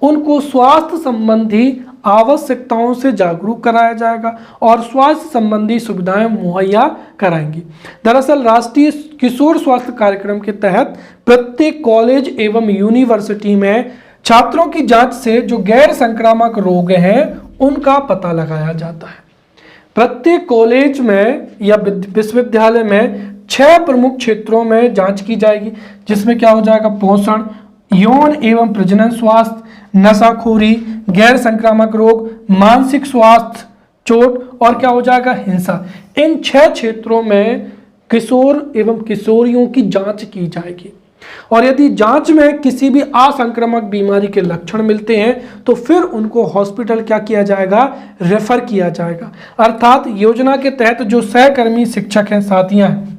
Speaker 1: उनको स्वास्थ्य संबंधी आवश्यकताओं से जागरूक कराया जाएगा और स्वास्थ्य संबंधी सुविधाएं मुहैया कराएंगी। दरअसल राष्ट्रीय किशोर स्वास्थ्य कार्यक्रम के तहत प्रत्येक कॉलेज एवं यूनिवर्सिटी में छात्रों की जांच से जो गैर संक्रामक रोग हैं उनका पता लगाया जाता है। प्रत्येक कॉलेज में या विश्वविद्यालय में 6 प्रमुख क्षेत्रों में जांच की जाएगी, जिसमें क्या हो जाएगा, पोषण, यौन एवं प्रजनन स्वास्थ्य, नशाखोरी, गैर संक्रामक रोग, मानसिक स्वास्थ्य, चोट और क्या हो जाएगा, हिंसा। इन 6 क्षेत्रों में किशोर एवं किशोरियों की जांच की जाएगी और यदि जांच में किसी भी असंक्रामक बीमारी के लक्षण मिलते हैं तो फिर उनको हॉस्पिटल क्या किया जाएगा, रेफर किया जाएगा। अर्थात योजना के तहत जो सहकर्मी शिक्षक हैं, साथियां हैं,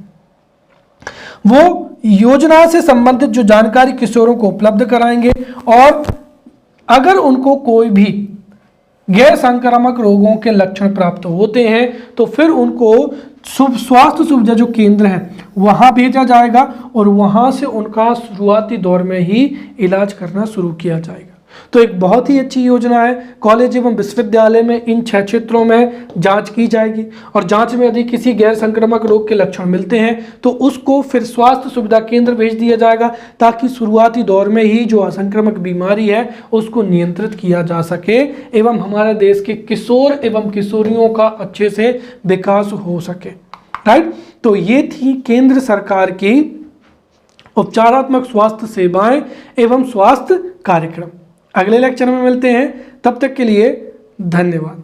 Speaker 1: वो योजना से संबंधित जो जानकारी किशोरों को उपलब्ध कराएंगे और अगर उनको कोई भी गैर संक्रामक रोगों के लक्षण प्राप्त होते हैं तो फिर उनको स्वास्थ्य सुविधा जो केंद्र है वहां भेजा जाएगा और वहां से उनका शुरुआती दौर में ही इलाज करना शुरू किया जाएगा। तो एक बहुत ही अच्छी योजना है। कॉलेज एवं विश्वविद्यालय में इन 6 क्षेत्रों में जांच की जाएगी और जांच में यदि किसी गैर संक्रामक रोग के लक्षण मिलते हैं तो उसको फिर स्वास्थ्य सुविधा केंद्र भेज दिया जाएगा ताकि शुरुआती दौर में ही जो असंक्रामक बीमारी है उसको नियंत्रित किया जा सके एवं हमारे देश के किशोर एवं किशोरियों का अच्छे से विकास हो सके। राइट, तो ये थी केंद्र सरकार की उपचारात्मक स्वास्थ्य सेवाएं एवं स्वास्थ्य कार्यक्रम। अगले लेक्चर में मिलते हैं, तब तक के लिए धन्यवाद।